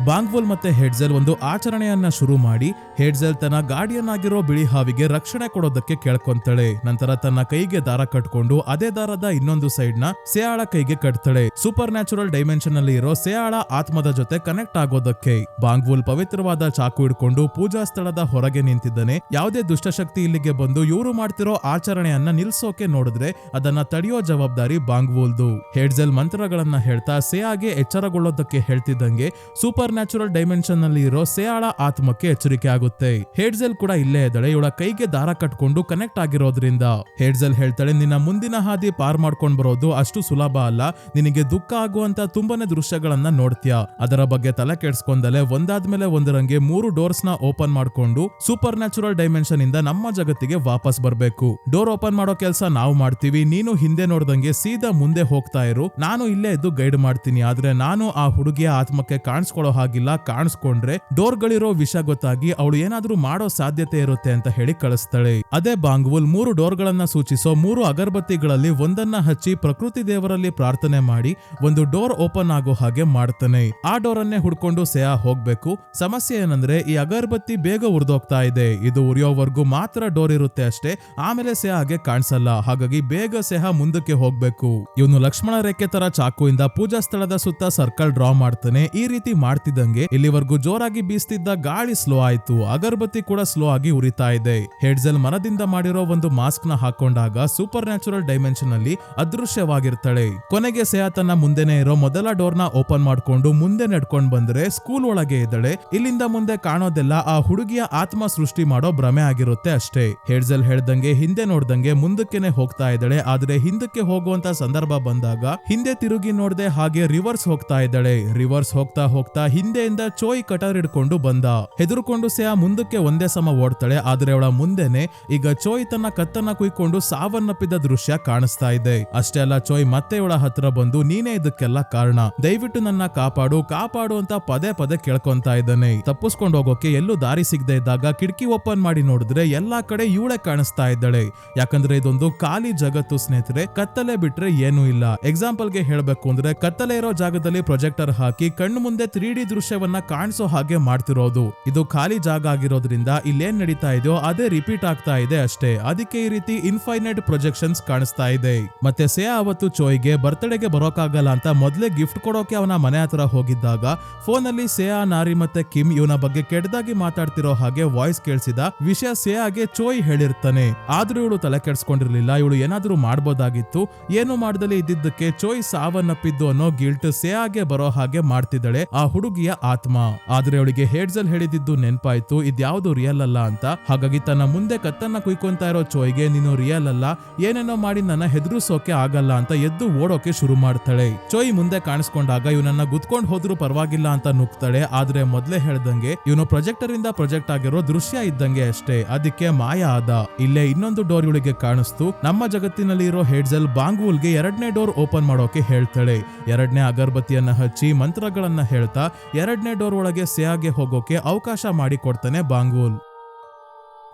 ಬಾಂಗ್ವುಲ್ ಮತ್ತೆ ಹೆಡ್ಜೆಲ್ ಒಂದು ಆಚರಣೆಯನ್ನ ಶುರು ಮಾಡಿ ಹೆಡ್ಜೆಲ್ ತನ್ನ ಗಾರ್ಡಿಯನ್ ಆಗಿರೋ ಬಿಳಿ ಹಾವಿಗೆ ರಕ್ಷಣೆ ಕೊಡೋದಕ್ಕೆ ಕೇಳ್ಕೊಂತಾಳೆ. ನಂತರ ತನ್ನ ಕೈಗೆ ದಾರ ಕಟ್ಕೊಂಡು ಅದೇ ದಾರದ ಇನ್ನೊಂದು ಸೈಡ್ ನ ಸೇಯಾಳ ಕೈಗೆ ಕಟ್ತಾಳೆ. ಸೂಪರ್ ನ್ಯಾಚುರಲ್ ಡೈಮೆನ್ಷನ್ ಅಲ್ಲಿ ಇರೋ ಸೇಯಾಳ ಆತ್ಮದ ಜೊತೆ ಕನೆಕ್ಟ್ ಆಗೋದಕ್ಕೆ. ಬಾಂಗ್ವುಲ್ ಪವಿತ್ರವಾದ ಚಾಕು ಹಿಡ್ಕೊಂಡು ಪೂಜಾ ಸ್ಥಳದ ಹೊರಗೆ ನಿಂತಿದ್ದಾನೆ. ಯಾವುದೇ ದುಷ್ಟಶಕ್ತಿ ಇಲ್ಲಿಗೆ ಬಂದು ಇವರು ಮಾಡ್ತಿರೋ ಆಚರಣೆಯನ್ನ ನಿಲ್ಸೋಕೆ ನೋಡಿದ್ರೆ ಅದನ್ನ ತಡೆಯೋ ಜವಾಬ್ದಾರಿ ಬಾಂಗ್ವುಲ್ದು. ಹೆಡ್ಜೆಲ್ ಮಂತ್ರಗಳನ್ನ ಹೇಳ್ತಾ ಸೇಯಾಗೆ ಎಚ್ಚರಗೊಳ್ಳೋದಕ್ಕೆ ಹೇಳ್ತಿದ್ದಂಗೆ ಸೂಪರ್ ನ್ಯಾಚುರಲ್ ಡೈಮೆನ್ಷನ್ ನಲ್ಲಿ ಇರೋ ಸೇಯಾಳ ಆತ್ಮಕ್ಕೆ ಎಚ್ಚರಿಕೆ ಆಗುತ್ತೆ. ಹೆಡ್ಜೆಲ್ ಕೂಡ ಇಲ್ಲೇ ಇದ್ದಾಳೆ. ಇವಳ ಕೈಗೆ ದಾರ ಕಟ್ಕೊಂಡು ಕನೆಕ್ಟ್ ಆಗಿರೋದ್ರಿಂದ ಹೆಡ್ಜೆಲ್ ಹೇಳ್ತಾಳೆ, ನಿನ್ನ ಮುಂದಿನ ಹಾದಿ ಪಾರ್ ಮಾಡ್ಕೊಂಡ್ ಬರೋದು ಅಷ್ಟು ಸುಲಭ ಅಲ್ಲ. ನಿನಗೆ ದುಃಖ ಆಗುವಂತ ತುಂಬಾನೇ ದೃಶ್ಯಗಳನ್ನ ನೋಡ್ತೀಯ. ಅದರ ಬಗ್ಗೆ ತಲೆ ಕೆಡ್ಸ್ಕೊಂಡಲೆ ಒಂದಾದ್ಮೇಲೆ ಒಂದರಂಗೆ 3 ಡೋರ್ಸ್ ನ ಓಪನ್ ಮಾಡ್ಕೊಂಡು ಸೂಪರ್ ನ್ಯಾಚುರಲ್ ಡೈಮೆನ್ಷನ್ ಇಂದ ನಮ್ಮ ಜಗತ್ತಿಗೆ ವಾಪಸ್ ಬರ್ಬೇಕು. ಡೋರ್ ಓಪನ್ ಮಾಡೋ ಕೆಲಸ ನಾವು ಮಾಡ್ತೀವಿ. ನೀನು ಹಿಂದೆ ನೋಡ್ದಂಗೆ ಸೀದಾ ಮುಂದೆ ಹೋಗ್ತಾ ಇರು. ನಾನು ಇಲ್ಲೇ ಇದ್ದು ಗೈಡ್ ಮಾಡ್ತೀನಿ. ಆದ್ರೆ ನಾನು ಆ ಹುಡುಗಿಯ ಆತ್ಮಕ್ಕೆ ಕಾಣಿಸ್ಕೊಳ್ಳೋ ಹಾಗಿಲ್ಲ. ಕಾಣಿಸ್ಕೊಂಡ್ರೆ ಡೋರ್ಗಳಿರೋ ವಿಷಯ ಗೊತ್ತಾಗಿ ಅವಳು ಏನಾದ್ರೂ ಮಾಡೋ ಸಾಧ್ಯತೆ ಇರುತ್ತೆ ಅಂತ ಹೇಳಿ ಕಳಿಸ್ತಾಳೆ. ಅದೇ ಬಾಂಗ್ವುಲ್ 3 ಡೋರ್ಗಳನ್ನ ಸೂಚಿಸೋ 3 ಅಗರಬತ್ತಿಗಳಲ್ಲಿ ಒಂದನ್ನ ಹಚ್ಚಿ ಪ್ರಕೃತಿ ದೇವರಲ್ಲಿ ಪ್ರಾರ್ಥನೆ ಮಾಡಿ ಒಂದು ಡೋರ್ ಓಪನ್ ಆಗೋ ಹಾಗೆ ಮಾಡ್ತಾನೆ. ಆ ಡೋರ್ ಅನ್ನೇ ಹುಡ್ಕೊಂಡು ಸೇಯಾ ಹೋಗ್ಬೇಕು. ಸಮಸ್ಯೆ ಏನಂದ್ರೆ ಈ ಅಗರಬತ್ತಿ ಬೇಗ ಉರಿದೋಗ್ತಾ ಇದೆ. ಇದು ಉರಿಯೋವರೆಗೂ ಮಾತ್ರ ಡೋರ್ ಇರುತ್ತೆ ಅಷ್ಟೇ, ಆಮೇಲೆ ಸೇಯಾಗೆ ಕಾಣಿಸಲ್ಲ. ಹಾಗಾಗಿ ಬೇಗ ಸೇಯಾ ಮುಂದಕ್ಕೆ ಹೋಗ್ಬೇಕು. ಇವನು ಲಕ್ಷ್ಮಣ ರೇಖೆ ತರ ಚಾಕುವಿಂದ ಪೂಜಾ ಸ್ಥಳದ ಸುತ್ತ ಸರ್ಕಲ್ ಡ್ರಾ ಮಾಡ್ತಾನೆ. ಈ ರೀತಿ ಮಾಡ್ತಿದ್ದಂಗೆ ಇಲ್ಲಿವರೆಗೂ ಜೋರಾಗಿ ಬೀಸ್ತಿದ್ದ ಗಾಳಿ ಸ್ಲೋ ಆಯ್ತು. ಅಗರಬತ್ತಿ ಕೂಡ ಸ್ಲೋ ಆಗಿ ಉರಿತಾ ಇದೆ. ಹೆಡ್ಜೆಲ್ ಮರದಿಂದ ಮಾಡಿರೋ ಒಂದು ಮಾಸ್ಕ್ ನ ಹಾಕೊಂಡಾಗ ಸೂಪರ್ ನ್ಯಾಚುರಲ್ ಡೈಮೆನ್ಷನ್ ಅಲ್ಲಿ ಅದೃಶ್ಯವಾಗಿರ್ತಾಳೆ. ಕೊನೆಗೆ ಸೇಯಾ ತನ್ನ ಮುಂದೆನೆ ಇರೋ ಮೊದಲ ಡೋರ್ ನ ಓಪನ್ ಮಾಡ್ಕೊಂಡು ಮುಂದೆ ನಡ್ಕೊಂಡ್ ಬಂದ್ರೆ ಸ್ಕೂಲ್ ಒಳಗೆ ಇದ್ದಾಳೆ. ಇಲ್ಲಿಂದ ಮುಂದೆ ಕಾಣೋದೆಲ್ಲ ಆ ಹುಡುಗಿಯ ಆತ್ಮ ಸೃಷ್ಟಿ ಮಾಡೋ ಭ್ರಮೆ ಆಗಿರುತ್ತೆ ಅಷ್ಟೇ. ಹೆಡ್ಜೆಲ್ ಹೇಳ್ದಂಗೆ ಹಿಂದೆ ನೋಡ್ದಂಗೆ ಮುಂದಕ್ಕೆನೆ ಹೋಗ್ತಾ ಇದ್ದಾಳೆ. ಆದ್ರೆ ಹಿಂದಕ್ಕೆ ಹೋಗುವಂತ ಸಂದರ್ಭ ಬಂದಾಗ ಹಿಂದೆ ತಿರುಗಿ ನೋಡ್ದೆ ಹಾಗೆ ರಿವರ್ಸ್ ಹೋಗ್ತಾ ಇದ್ದಾಳೆ. ರಿವರ್ಸ್ ಹೋಗ್ತಾ ಹೋಗ್ತಾ ಹಿಂದೆಯಿಂದ ಚೋಯ್ ಕಟರ್ ಹಿಡ್ಕೊಂಡು ಬಂದ. ಹೆದರ್ಕೊಂಡು ಸೇಯಾ ಮುಂದಕ್ಕೆ ಒಂದೇ ಸಮ ಓಡ್ತಾಳೆ. ಆದ್ರೆ ಅವಳ ಮುಂದೆನೆ ಈಗ ಚೋಯ್ ತನ್ನ ಕತ್ತನ್ನ ಕುಯ್ಕೊಂಡು ಸಾವನ್ನಪ್ಪಿದ ದೃಶ್ಯ ಕಾಣಿಸ್ತಾ ಇದೆ. ಅಷ್ಟೇ ಅಲ್ಲ, ಚೋಯ್ ಮತ್ತೆ ಇವಳ ಹತ್ರ ಬಂದು ನೀನೇ ಇದಕ್ಕೆಲ್ಲ ಕಾರಣ, ದಯವಿಟ್ಟು ನನ್ನ ಕಾಪಾಡು ಕಾಪಾಡು ಅಂತ ಪದೇ ಪದೇ ಕೇಳ್ಕೊಂತಾ ಇದ್ದಾನೆ. ತಪ್ಪಿಸ್ಕೊಂಡು ಹೋಗೋಕೆ ಎಲ್ಲೂ ದಾರಿ ಸಿಗದೆ ಇದ್ದಾಗ ಕಿಟಕಿ ಓಪನ್ ಮಾಡಿ ನೋಡಿದ್ರೆ ಎಲ್ಲಾ ಕಡೆ ಇವಳೆ ಕಾಣಿಸ್ತಾ ಇದ್ದಾಳೆ. ಯಾಕಂದ್ರೆ ಇದೊಂದು ಖಾಲಿ ಜಗತ್ತು ಸ್ನೇಹಿತರೆ, ಕತ್ತಲೆ ಬಿಟ್ರೆ ಏನೂ ಇಲ್ಲ. ಎಕ್ಸಾಂಪಲ್ ಗೆ ಹೇಳ್ಬೇಕು ಅಂದ್ರೆ ಕತ್ತಲೆ ಇರೋ ಜಾಗದಲ್ಲಿ ಪ್ರೊಜೆಕ್ಟರ್ ಹಾಕಿ ಕಣ್ಣು ಮುಂದೆ 3D ದೃಶ್ಯವನ್ನ ಕಾಣಿಸೋ ಹಾಗೆ ಮಾಡ್ತಿರೋದು. ಇದು ಖಾಲಿ ಜಾಗ ಆಗಿರೋದ್ರಿಂದ ಇಲ್ಲೇನ್ ನಡೀತಾ ಇದೆಯೋ ಅದೇ ರಿಪೀಟ್ ಆಗ್ತಾ ಇದೆ ಅಷ್ಟೇ. ಅದಕ್ಕೆ ಈ ರೀತಿ ಇನ್ಫೈನೈಟ್ ಪ್ರೊಜೆಕ್ಷನ್ಸ್ ಕಾಣಿಸ್ತಾ ಇದೆ. ಮತ್ತೆ ಸೇಯಾ ಅವತ್ತು ಚೋಯ್ಗೆ ಬರ್ತ್ಡೇಗೆ ಬರೋಕಾಗಲ್ಲ ಅಂತ ಮೊದಲೇ ಗಿಫ್ಟ್ ಕೊಡೋಕೆ ಅವನ ಮನೆ ಹತ್ರ ಹೋಗಿದ್ದಾಗ ಫೋನ್ ಅಲ್ಲಿ ಸೇಯಾ, ನಾರಿ ಮತ್ತೆ ಕಿಮ್ ಇವನ ಬಗ್ಗೆ ಕೆಟ್ಟದಾಗಿ ಮಾತಾಡ್ತಿರೋ ಹಾಗೆ ವಾಯ್ಸ್ ಕೇಳಿಸಿದ ವಿಷಯ ಸೇಯಾಗೆ ಚೋಯ್ ಹೇಳಿರ್ತಾನೆ. ಆದ್ರೂ ಇವಳು ತಲೆ ಕೆಡ್ಸ್ಕೊಂಡಿರ್ಲಿಲ್ಲ. ಇವಳು ಏನಾದ್ರೂ ಮಾಡ್ಬೋದಾಗಿತ್ತು. ಏನು ಮಾಡ್ದಲೇ ಇದ್ದಿದ್ದಕ್ಕೆ ಚೋಯ್ ಸಾವನ್ನಪ್ಪಿದ್ದು ಅನ್ನೋ ಗಿಲ್ಟ್ ಸೇಯಾಗೆ ಬರೋ ಹಾಗೆ ಮಾಡ್ತಿದ್ದಾಳೆ ಆ ಹುಡುಗಿಯ ಆತ್ಮ. ಆದ್ರೆ ಅವಳಿಗೆ ಹೆಡ್ಜೆಲ್ ಹೇಳಿದ್ದು ನೆನ್ಪಾಯ್ತು, ಇದ್ಯಾವುದು ರಿಯಲ್ ಅಲ್ಲ ಅಂತ. ಹಾಗಾಗಿ ತನ್ನ ಮುಂದೆ ಕತ್ತನ್ನ ಕುಯ್ಕೊಂತಾ ಇರೋ ಚೋಯ್ಗೆ ನೀನು ರಿಯಲ್ ಅಲ್ಲ, ಏನೇನೋ ಮಾಡಿ ನನ್ನ ಹೆದರ್ಸೋಕೆ ಆಗಲ್ಲ ಅಂತ ಎದ್ದು ಓಡೋಕೆ ಶುರು ಮಾಡ್ತಾಳೆ. ಚೋಯ್ ಮುಂದೆ ಕಾಣಿಸ್ಕೊಂಡಾಗ ಇವನನ್ನ ಗುದ್ಕೊಂಡ್ ಹೋದ್ರು ಪರವಾಗಿಲ್ಲ ಅಂತ ನುಗ್ತಾಳೆ. ಆದ್ರೆ ಮೊದ್ಲೇ ಹೇಳ್ದಂಗೆ ಇವನು ಪ್ರೊಜೆಕ್ಟರ್ ಇಂದ ಪ್ರೊಜೆಕ್ಟ್ ಆಗಿರೋ ದೃಶ್ಯ ಇದ್ದಂಗೆ ಅಷ್ಟೇ. ಅದಕ್ಕೆ ಮಾಯ ಆದ. ಇಲ್ಲೇ ಇನ್ನೊಂದು ಡೋರ್ ಇವಳಿಗೆ ಕಾಣಿಸ್ತು. ನಮ್ಮ ಜಗತ್ತಿನಲ್ಲಿ ಇರೋ ಹೆಡ್ಜೆಲ್ ಬಾಂಗ್ವುಲ್ಗೆ 2ನೇ ಡೋರ್ ಓಪನ್ ಮಾಡೋಕೆ ಹೇಳ್ತಾಳೆ. 2ನೇ ಅಗರಬತ್ತಿಯನ್ನ ಹಚ್ಚಿ ಮಂತ್ರಗಳನ್ನ ಹೇಳ್ತಾ 2ನೇ ಡೋರ್ ಒಳಗೆ ಸೇಯಾಗೆ ಹೋಗೋಕೆ ಅವಕಾಶ ಮಾಡಿ ಕೊಡ್ತಾನೆ ಬಾಂಗ್ವುಲ್.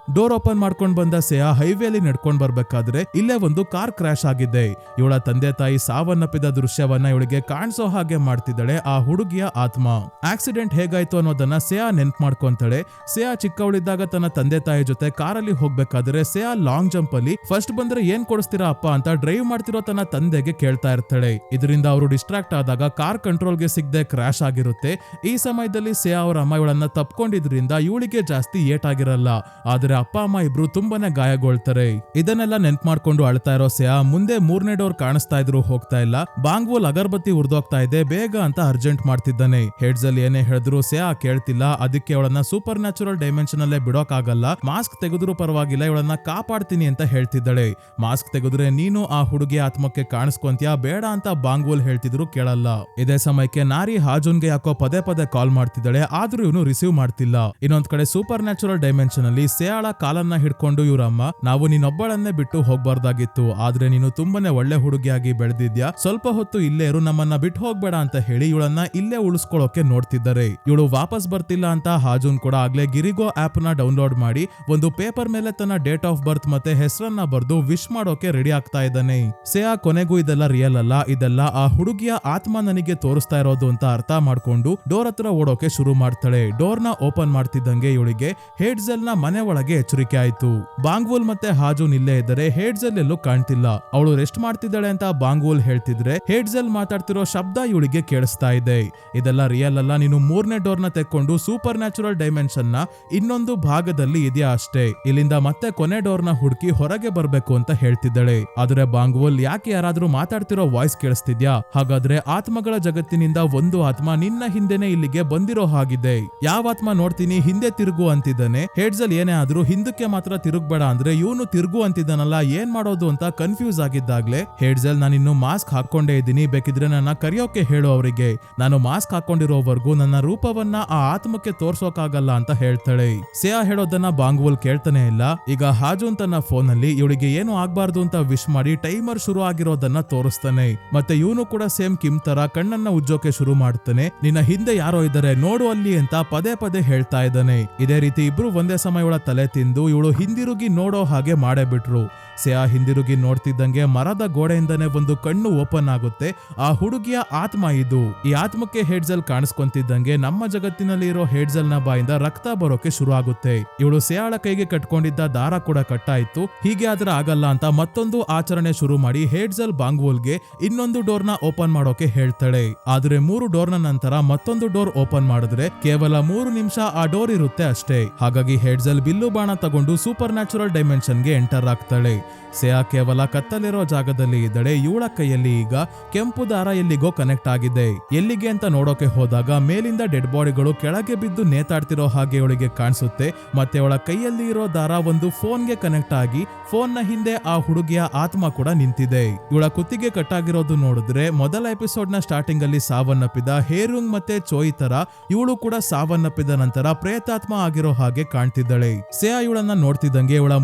ಡೋರ್ ಓಪನ್ ಮಾಡ್ಕೊಂಡ್ ಬಂದ ಸೇಯಾ ಹೈವೇಲಿ ನಡ್ಕೊಂಡ್ ಬರ್ಬೇಕಾದ್ರೆ ಇಲ್ಲೇ ಒಂದು ಕಾರ್ ಕ್ರಾಶ್ ಆಗಿದೆ. ಇವಳ ತಂದೆ ತಾಯಿ ಸಾವನ್ನಪ್ಪಿದ ದೃಶ್ಯವನ್ನ ಇವಳಿಗೆ ಕಾಣಿಸೋ ಹಾಗೆ ಮಾಡ್ತಿದ್ದಾಳೆ ಆ ಹುಡುಗಿಯ ಆತ್ಮ. ಆಕ್ಸಿಡೆಂಟ್ ಹೇಗಾಯ್ತು ಅನ್ನೋದನ್ನ ಸೇಯಾ ನೆನ್ಪ್ ಮಾಡ್ಕೊಂತಾಳೆ. ಸೇಯಾ ಚಿಕ್ಕವಳಿದ್ದಾಗ ತನ್ನ ತಂದೆ ತಾಯಿ ಜೊತೆ ಕಾರಲ್ಲಿ ಹೋಗ್ಬೇಕಾದ್ರೆ ಸೇಯಾ ಲಾಂಗ್ ಜಂಪ್ ಅಲ್ಲಿ ಫಸ್ಟ್ ಬಂದ್ರೆ ಏನ್ ಕೊಡಿಸ್ತೀರಾ ಅಪ್ಪ ಅಂತ ಡ್ರೈವ್ ಮಾಡ್ತಿರೋ ತನ್ನ ತಂದೆಗೆ ಕೇಳ್ತಾ ಇರ್ತಾಳೆ. ಇದರಿಂದ ಅವರು ಡಿಸ್ಟ್ರಾಕ್ಟ್ ಆದಾಗ ಕಾರ್ ಕಂಟ್ರೋಲ್ಗೆ ಸಿಗದೆ ಕ್ರಾಶ್ ಆಗಿರುತ್ತೆ. ಈ ಸಮಯದಲ್ಲಿ ಸೇಯಾ ಅವರ ಅಮ್ಮ ಇವಳನ್ನ ತಪ್ಕೊಂಡಿದ್ರಿಂದ ಇವಳಿಗೆ ಜಾಸ್ತಿ ಏಟಾಗಿರಲ್ಲ, ಆದ್ರೆ ಅಪ್ಪ ಅಮ್ಮ ಇಬ್ರು ತುಂಬಾನೇ ಗಾಯಗೊಳ್ತಾರೆ. ಇದನ್ನೆಲ್ಲ ನೆನ್ಪ್ ಮಾಡ್ಕೊಂಡು ಅಳ್ತಾ ಇರೋ ಸೇಯಾ ಮುಂದೆ 3ನೇ ಡೋರ್ ಕಾಣಿಸ್ತಾ ಇದ್ರು ಹೋಗ್ತಾ ಇಲ್ಲ. ಬಾಂಗ್ವೂಲ್ ಅಗರ್ಬತ್ತಿ ಉರ್ದೋಗ್ತಾ ಇದೆ, ಬೇಗ ಅಂತ ಅರ್ಜೆಂಟ್ ಮಾಡ್ತಿದ್ದಾನೆ. ಹೆಡ್ಸ್ ಅಲ್ಲಿ ಏನೇ ಹೇಳಿದ್ರು ಸೇಯಾ ಕೇಳ್ತಿಲ್ಲ. ಅದಕ್ಕೆ ಅವಳನ್ನ ಸೂಪರ್ ನ್ಯಾಚುರಲ್ ಡೈಮೆನ್ಷನ್ ಅಲ್ಲೇ ಬಿಡೋಕಾಗಲ್ಲ, ಮಾಸ್ಕ್ ತೆಗೆದ್ರು ಪರವಾಗಿಲ್ಲ, ಇವಳನ್ನ ಕಾಪಾಡ್ತೀನಿ ಅಂತ ಹೇಳ್ತಿದ್ದಾಳೆ. ಮಾಸ್ಕ್ ತೆಗೆದ್ರೆ ನೀನು ಆ ಹುಡುಗಿ ಆತ್ಮಕ್ಕೆ ಕಾಣಿಸ್ಕೊಂತ್ಯಾ, ಬೇಡ ಅಂತ ಬಾಂಗ್ವೂಲ್ ಹೇಳ್ತಿದ್ರು ಕೇಳಲ್ಲ. ಇದೇ ಸಮಯಕ್ಕೆ ನಾರಿ ಹಾಜುನ್ಗೆ ಯಾಕೋ ಪದೇ ಪದೇ ಕಾಲ್ ಮಾಡ್ತಿದ್ದಾಳೆ, ಆದ್ರೂ ಇವನು ರಿಸೀವ್ ಮಾಡ್ತಿಲ್ಲ. ಇನ್ನೊಂದ್ ಕಡೆ ಸೂಪರ್ ನ್ಯಾಚುರಲ್ ಡೈಮೆನ್ಷನ್ ಅಲ್ಲಿ ಸೇಯಾಳ ಕಾಲನ್ನ ಹಿಡ್ಕೊಂಡು ಇವ್ರಮ್ಮ, ನಾವು ನೀನೊಬ್ಬಳನ್ನೇ ಬಿಟ್ಟು ಹೋಗ್ಬಾರ್ದಾಗಿತ್ತು, ಆದ್ರೆ ನೀನು ತುಂಬಾನೇ ಒಳ್ಳೆ ಹುಡುಗಿಯಾಗಿ ಬೆಳೆದಿದ್ಯಾ, ಸ್ವಲ್ಪ ಹೊತ್ತು ಇಲ್ಲೇ ಇರು, ನಮ್ಮನ್ನ ಬಿಟ್ಟು ಹೋಗ್ಬೇಡ ಅಂತ ಹೇಳಿ ಇವಳನ್ನ ಇಲ್ಲೇ ಉಳಿಸ್ಕೊಳ್ಳೋಕೆ ನೋಡ್ತಿದ್ದಾರೆ. ಇವಳು ವಾಪಸ್ ಬರ್ತಿಲ್ಲ ಅಂತ ಹಾಜುನ್ ಕೂಡ ಆಗ್ಲೇ ಗಿರಿಗೋ ಆಪ್ ನ ಡೌನ್ಲೋಡ್ ಮಾಡಿ ಒಂದು ಪೇಪರ್ ಮೇಲೆ ತನ್ನ ಡೇಟ್ ಆಫ್ ಬರ್ತ್ ಮತ್ತೆ ಹೆಸರನ್ನ ಬರ್ದು ವಿಶ್ ಮಾಡೋಕೆ ರೆಡಿ ಆಗ್ತಾ ಇದ್ದಾನೆ. ಸೇಯಾ ಕೊನೆಗೂ ಇದೆಲ್ಲ ರಿಯಲ್ ಅಲ್ಲ, ಇದೆಲ್ಲ ಆ ಹುಡುಗಿಯ ಆತ್ಮ ನನಗೆ ತೋರಿಸ್ತಾ ಇರೋದು ಅಂತ ಅರ್ಥ ಮಾಡ್ಕೊಂಡು ಡೋರ್ ಹತ್ರ ಓಡೋಕೆ ಶುರು ಮಾಡ್ತಾಳೆ. ಡೋರ್ ನ ಓಪನ್ ಮಾಡ್ತಿದ್ದಂಗೆ ಇವಳಿಗೆ ಹೇಡ್ಜೆಲ್ ನ ಮನೆ ಒಳಗೆ ಎಚ್ಚರಿಕೆ ಆಯ್ತು. ಬಾಂಗ್ವೂಲ್ ಮತ್ತೆ ಹಾಜುನ್ ಇಲ್ಲೇ ಇದ್ದರೆ ಹೇಡ್ಜೆಲ್ ಎಲ್ಲೂ ಕಾಣ್ತಿಲ್ಲ. ಅವಳು ರೆಸ್ಟ್ ಮಾಡ್ತಿದ್ದಾಳೆ ಅಂತ ಬಾಂಗ್ವೂಲ್ ಹೇಳ್ತಿದ್ರೆ ಹೇಡ್ಜೆಲ್ ಮಾತಾಡ್ತಿರೋ ಶಬ್ದ ಇವಳಿಗೆ ಕೇಳಿಸ್ತಾ ಇದೆ. ಇದೆಲ್ಲ ರಿಯಲ್ ಅಲ್ಲ, ನೀನು 3ನೇ ಡೋರ್ ನ ತೆಕ್ಕೊಂಡು ಸೂಪರ್ ನ್ಯಾಚುರಲ್ ಡೈಮೆನ್ಷನ್ ನ ಇನ್ನೊಂದು ಭಾಗದಲ್ಲಿ ಇದೆಯಾ ಅಷ್ಟೇ, ಇಲ್ಲಿಂದ ಮತ್ತೆ ಕೊನೆ ಡೋರ್ ನ ಹುಡುಕಿ ಹೊರಗೆ ಬರ್ಬೇಕು ಅಂತ ಹೇಳ್ತಿದ್ದಾಳೆ. ಆದ್ರೆ ಬಾಂಗ್ವೂಲ್, ಯಾಕೆ ಯಾರಾದ್ರೂ ಮಾತಾಡ್ತಿರೋ ವಾಯ್ಸ್ ಕೇಳಿಸ್ತಿದ್ಯಾ? ಹಾಗಾದ್ರೆ ಆತ್ಮಗಳ ಜಗತ್ತಿನಿಂದ ಒಂದು ಆತ್ಮ ನಿನ್ನ ಹಿಂದೆನೆ ಇಲ್ಲಿಗೆ ಬಂದಿರೋ ಹಾಗಿದೆ. ಯಾವ ಆತ್ಮ ನೋಡ್ತೀನಿ ಹಿಂದೆ ತಿರುಗು ಅಂತಿದ್ದಾನೆ. ಹೇಡ್ಜಲ್ ಏನೇ ಆದ್ರೂ ಹಿಂದಕ್ಕೆ ಮಾತ್ರ ತಿರುಗ್ಬೇಡ ಅಂದ್ರೆ ಇವನು ತಿರುಗು ಅಂತಿದ್ದಾನಲ್ಲ, ಏನ್ ಮಾಡೋದು ಅಂತ ಕನ್ಫ್ಯೂಸ್ ಆಗಿದ್ದಾಗ್ಲೇ ಹೇಡ್ಜಲ್, ನಾನಿನ್ನು ಮಾಸ್ಕ್ ಹಾಕೊಂಡೇ ಇದ್ದೀನಿ, ಬೇಕಿದ್ರೆ ನನ್ನ ಕರೆಯೋಕೆ ಹೇಳು ಅವರಿಗೆ, ನಾನು ಮಾಸ್ಕ್ ಹಾಕೊಂಡಿರೋವರೆಗೂ ನನ್ನ ರೂಪವನ್ನ ಆ ಆತ್ಮಕ್ಕೆ ತೋರ್ಸೋಕಾಗಲ್ಲ ಅಂತ ಹೇಳ್ತಾಳೆ. ಸೇಯಾ ಹೇಳೋದನ್ನ ಬಾಂಗ್ವೂಲ್ ಕೇಳ್ತಾನೆ ಇಲ್ಲ. ಈಗ ಹಾಜುನ್ ತನ್ನ ಫೋನ್ ಅಲ್ಲಿ ಇವಳಿಗೆ ಏನು ಆಗ್ಬಾರ್ದು ಅಂತ ವಿಶ್ ಮಾಡಿ ಟೈಮರ್ ಶುರು ಆಗಿರೋದನ್ನ ತೋರಿಸ್ತಾನೆ. ಮತ್ತೆ ಇವನು ಕೂಡ ಸೇಮ್ ಕಿಮ್ ತರ ಕಣ್ಣನ್ನ ಉಜ್ಜೋಕೆ ಶುರು ಮಾಡ್ತಾನೆ. ನಿನ್ನ ಹಿಂದೆ ಯಾರೋ ಇದ್ದಾರೆ ನೋಡು ಅಲ್ಲಿ ಅಂತ ಪದೇ ಪದೇ ಹೇಳ್ತಾ ಇದ್ದಾನೆ. ಇದೇ ರೀತಿ ಇಬ್ರು ಒಂದೇ ಸಮಯ ಇವಳ ತಲೆ ತಿಂದು ಇವಳು ಹಿಂದಿರುಗಿ ನೋಡೋ ಹಾಗೆ ಮಾಡೇ ಬಿಟ್ರು. ಸೇಯಾ ಹಿಂದಿರುಗಿ ನೋಡ್ತಿದ್ದಂಗೆ ಮರದ ಗೋಡೆಯಿಂದನೇ ಒಂದು ಕಣ್ಣು ಓಪನ್ ಆಗುತ್ತೆ. ಆ ಹುಡುಗಿಯ ಆತ್ಮ ಇದು. ಈ ಆತ್ಮಕ್ಕೆ ಹೇಡ್ಜಲ್ ಕಾಣಿಸ್ಕೊಂತಿದ್ದಂಗೆ ನಮ್ಮ ಜಗತ್ತಿನಲ್ಲಿ ಇರೋ ಹೇಡ್ಜಲ್ ನ ಬಾಯಿಂದ ರಕ್ತ ಬರೋಕೆ ಶುರು ಆಗುತ್ತೆ. ಇವಳು ಸೇಯಾಳ ಕೈಗೆ ಕಟ್ಕೊಂಡಿದ್ದ ದಾರ ಕೂಡ ಕಟ್ಟಾಯ್ತು. ಹೀಗೆ ಆದ್ರೆ ಆಗಲ್ಲ ಅಂತ ಮತ್ತೊಂದು ಆಚರಣೆ ಶುರು ಮಾಡಿ ಹೇಡ್ಜಲ್ ಬಾಂಗ್ವೂಲ್ಗೆ ಇನ್ನೊಂದು ಡೋರ್ ನ ಓಪನ್ ಮಾಡೋಕೆ ಹೇಳ್ತಾಳೆ. ಆದ್ರೆ 3 ಡೋರ್ ನ ನಂತರ ಮತ್ತೊಂದು ಡೋರ್ ಓಪನ್ ಮಾಡಿದ್ರೆ ಕೇವಲ 3 ನಿಮಿಷ ಆ ಡೋರ್ ಇರುತ್ತೆ ಅಷ್ಟೇ. ಹಾಗಾಗಿ ಹೇಡ್ಜಲ್ ಬಿಲ್ಲು ಬಾಣ ತಗೊಂಡು ಸೂಪರ್ ನ್ಯಾಚುರಲ್ ಡೈಮೆನ್ಷನ್ ಗೆ ಎಂಟರ್ ಆಗ್ತಾಳೆ. ಸೇಯಾ ಕೇವಲ ಕತ್ತಲಿರೋ ಜಾಗದಲ್ಲಿ ಇದ್ದಳೆ. ಇವಳ ಕೈಯಲ್ಲಿ ಈಗ ಕೆಂಪು ದಾರ ಎಲ್ಲಿಗೋ ಕನೆಕ್ಟ್ ಆಗಿದೆ. ಎಲ್ಲಿಗೆ ಅಂತ ನೋಡೋಕೆ ಹೋದಾಗ ಮೇಲಿಂದ ಡೆಡ್ ಬಾಡಿಗಳು ಕೆಳಗೆ ಬಿದ್ದು ನೇತಾಡ್ತಿರೋ ಹಾಗೆ ಇವಳಿಗೆ ಕಾಣಿಸುತ್ತೆ. ಮತ್ತೆ ಅವಳ ಕೈಯಲ್ಲಿ ಇರೋ ದಾರ ಒಂದು ಫೋನ್ಗೆ ಕನೆಕ್ಟ್ ಆಗಿ ಫೋನ್ ನ ಹಿಂದೆ ಆ ಹುಡುಗಿಯ ಆತ್ಮ ಕೂಡ ನಿಂತಿದೆ. ಇವಳ ಕುತ್ತಿಗೆ ಕಟ್ಟಾಗಿರೋದು ನೋಡಿದ್ರೆ ಮೊದಲ ಎಪಿಸೋಡ್ ನ ಸ್ಟಾರ್ಟಿಂಗ್ ಅಲ್ಲಿ ಸಾವನ್ನಪ್ಪಿದ ಹೇರುಂಗ್ ಮತ್ತೆ ಚೋಯಿ ತರ ಇವಳು ಕೂಡ ಸಾವನ್ನಪ್ಪಿದ ನಂತರ ಪ್ರೇತಾತ್ಮ ಆಗಿರೋ ಹಾಗೆ ಕಾಣ್ತಿದ್ದಾಳೆ. ಸೇಯಾ ಇವಳನ್ನ ನೋಡ್ತಿದ್ದಂಗೆ ಇವಳ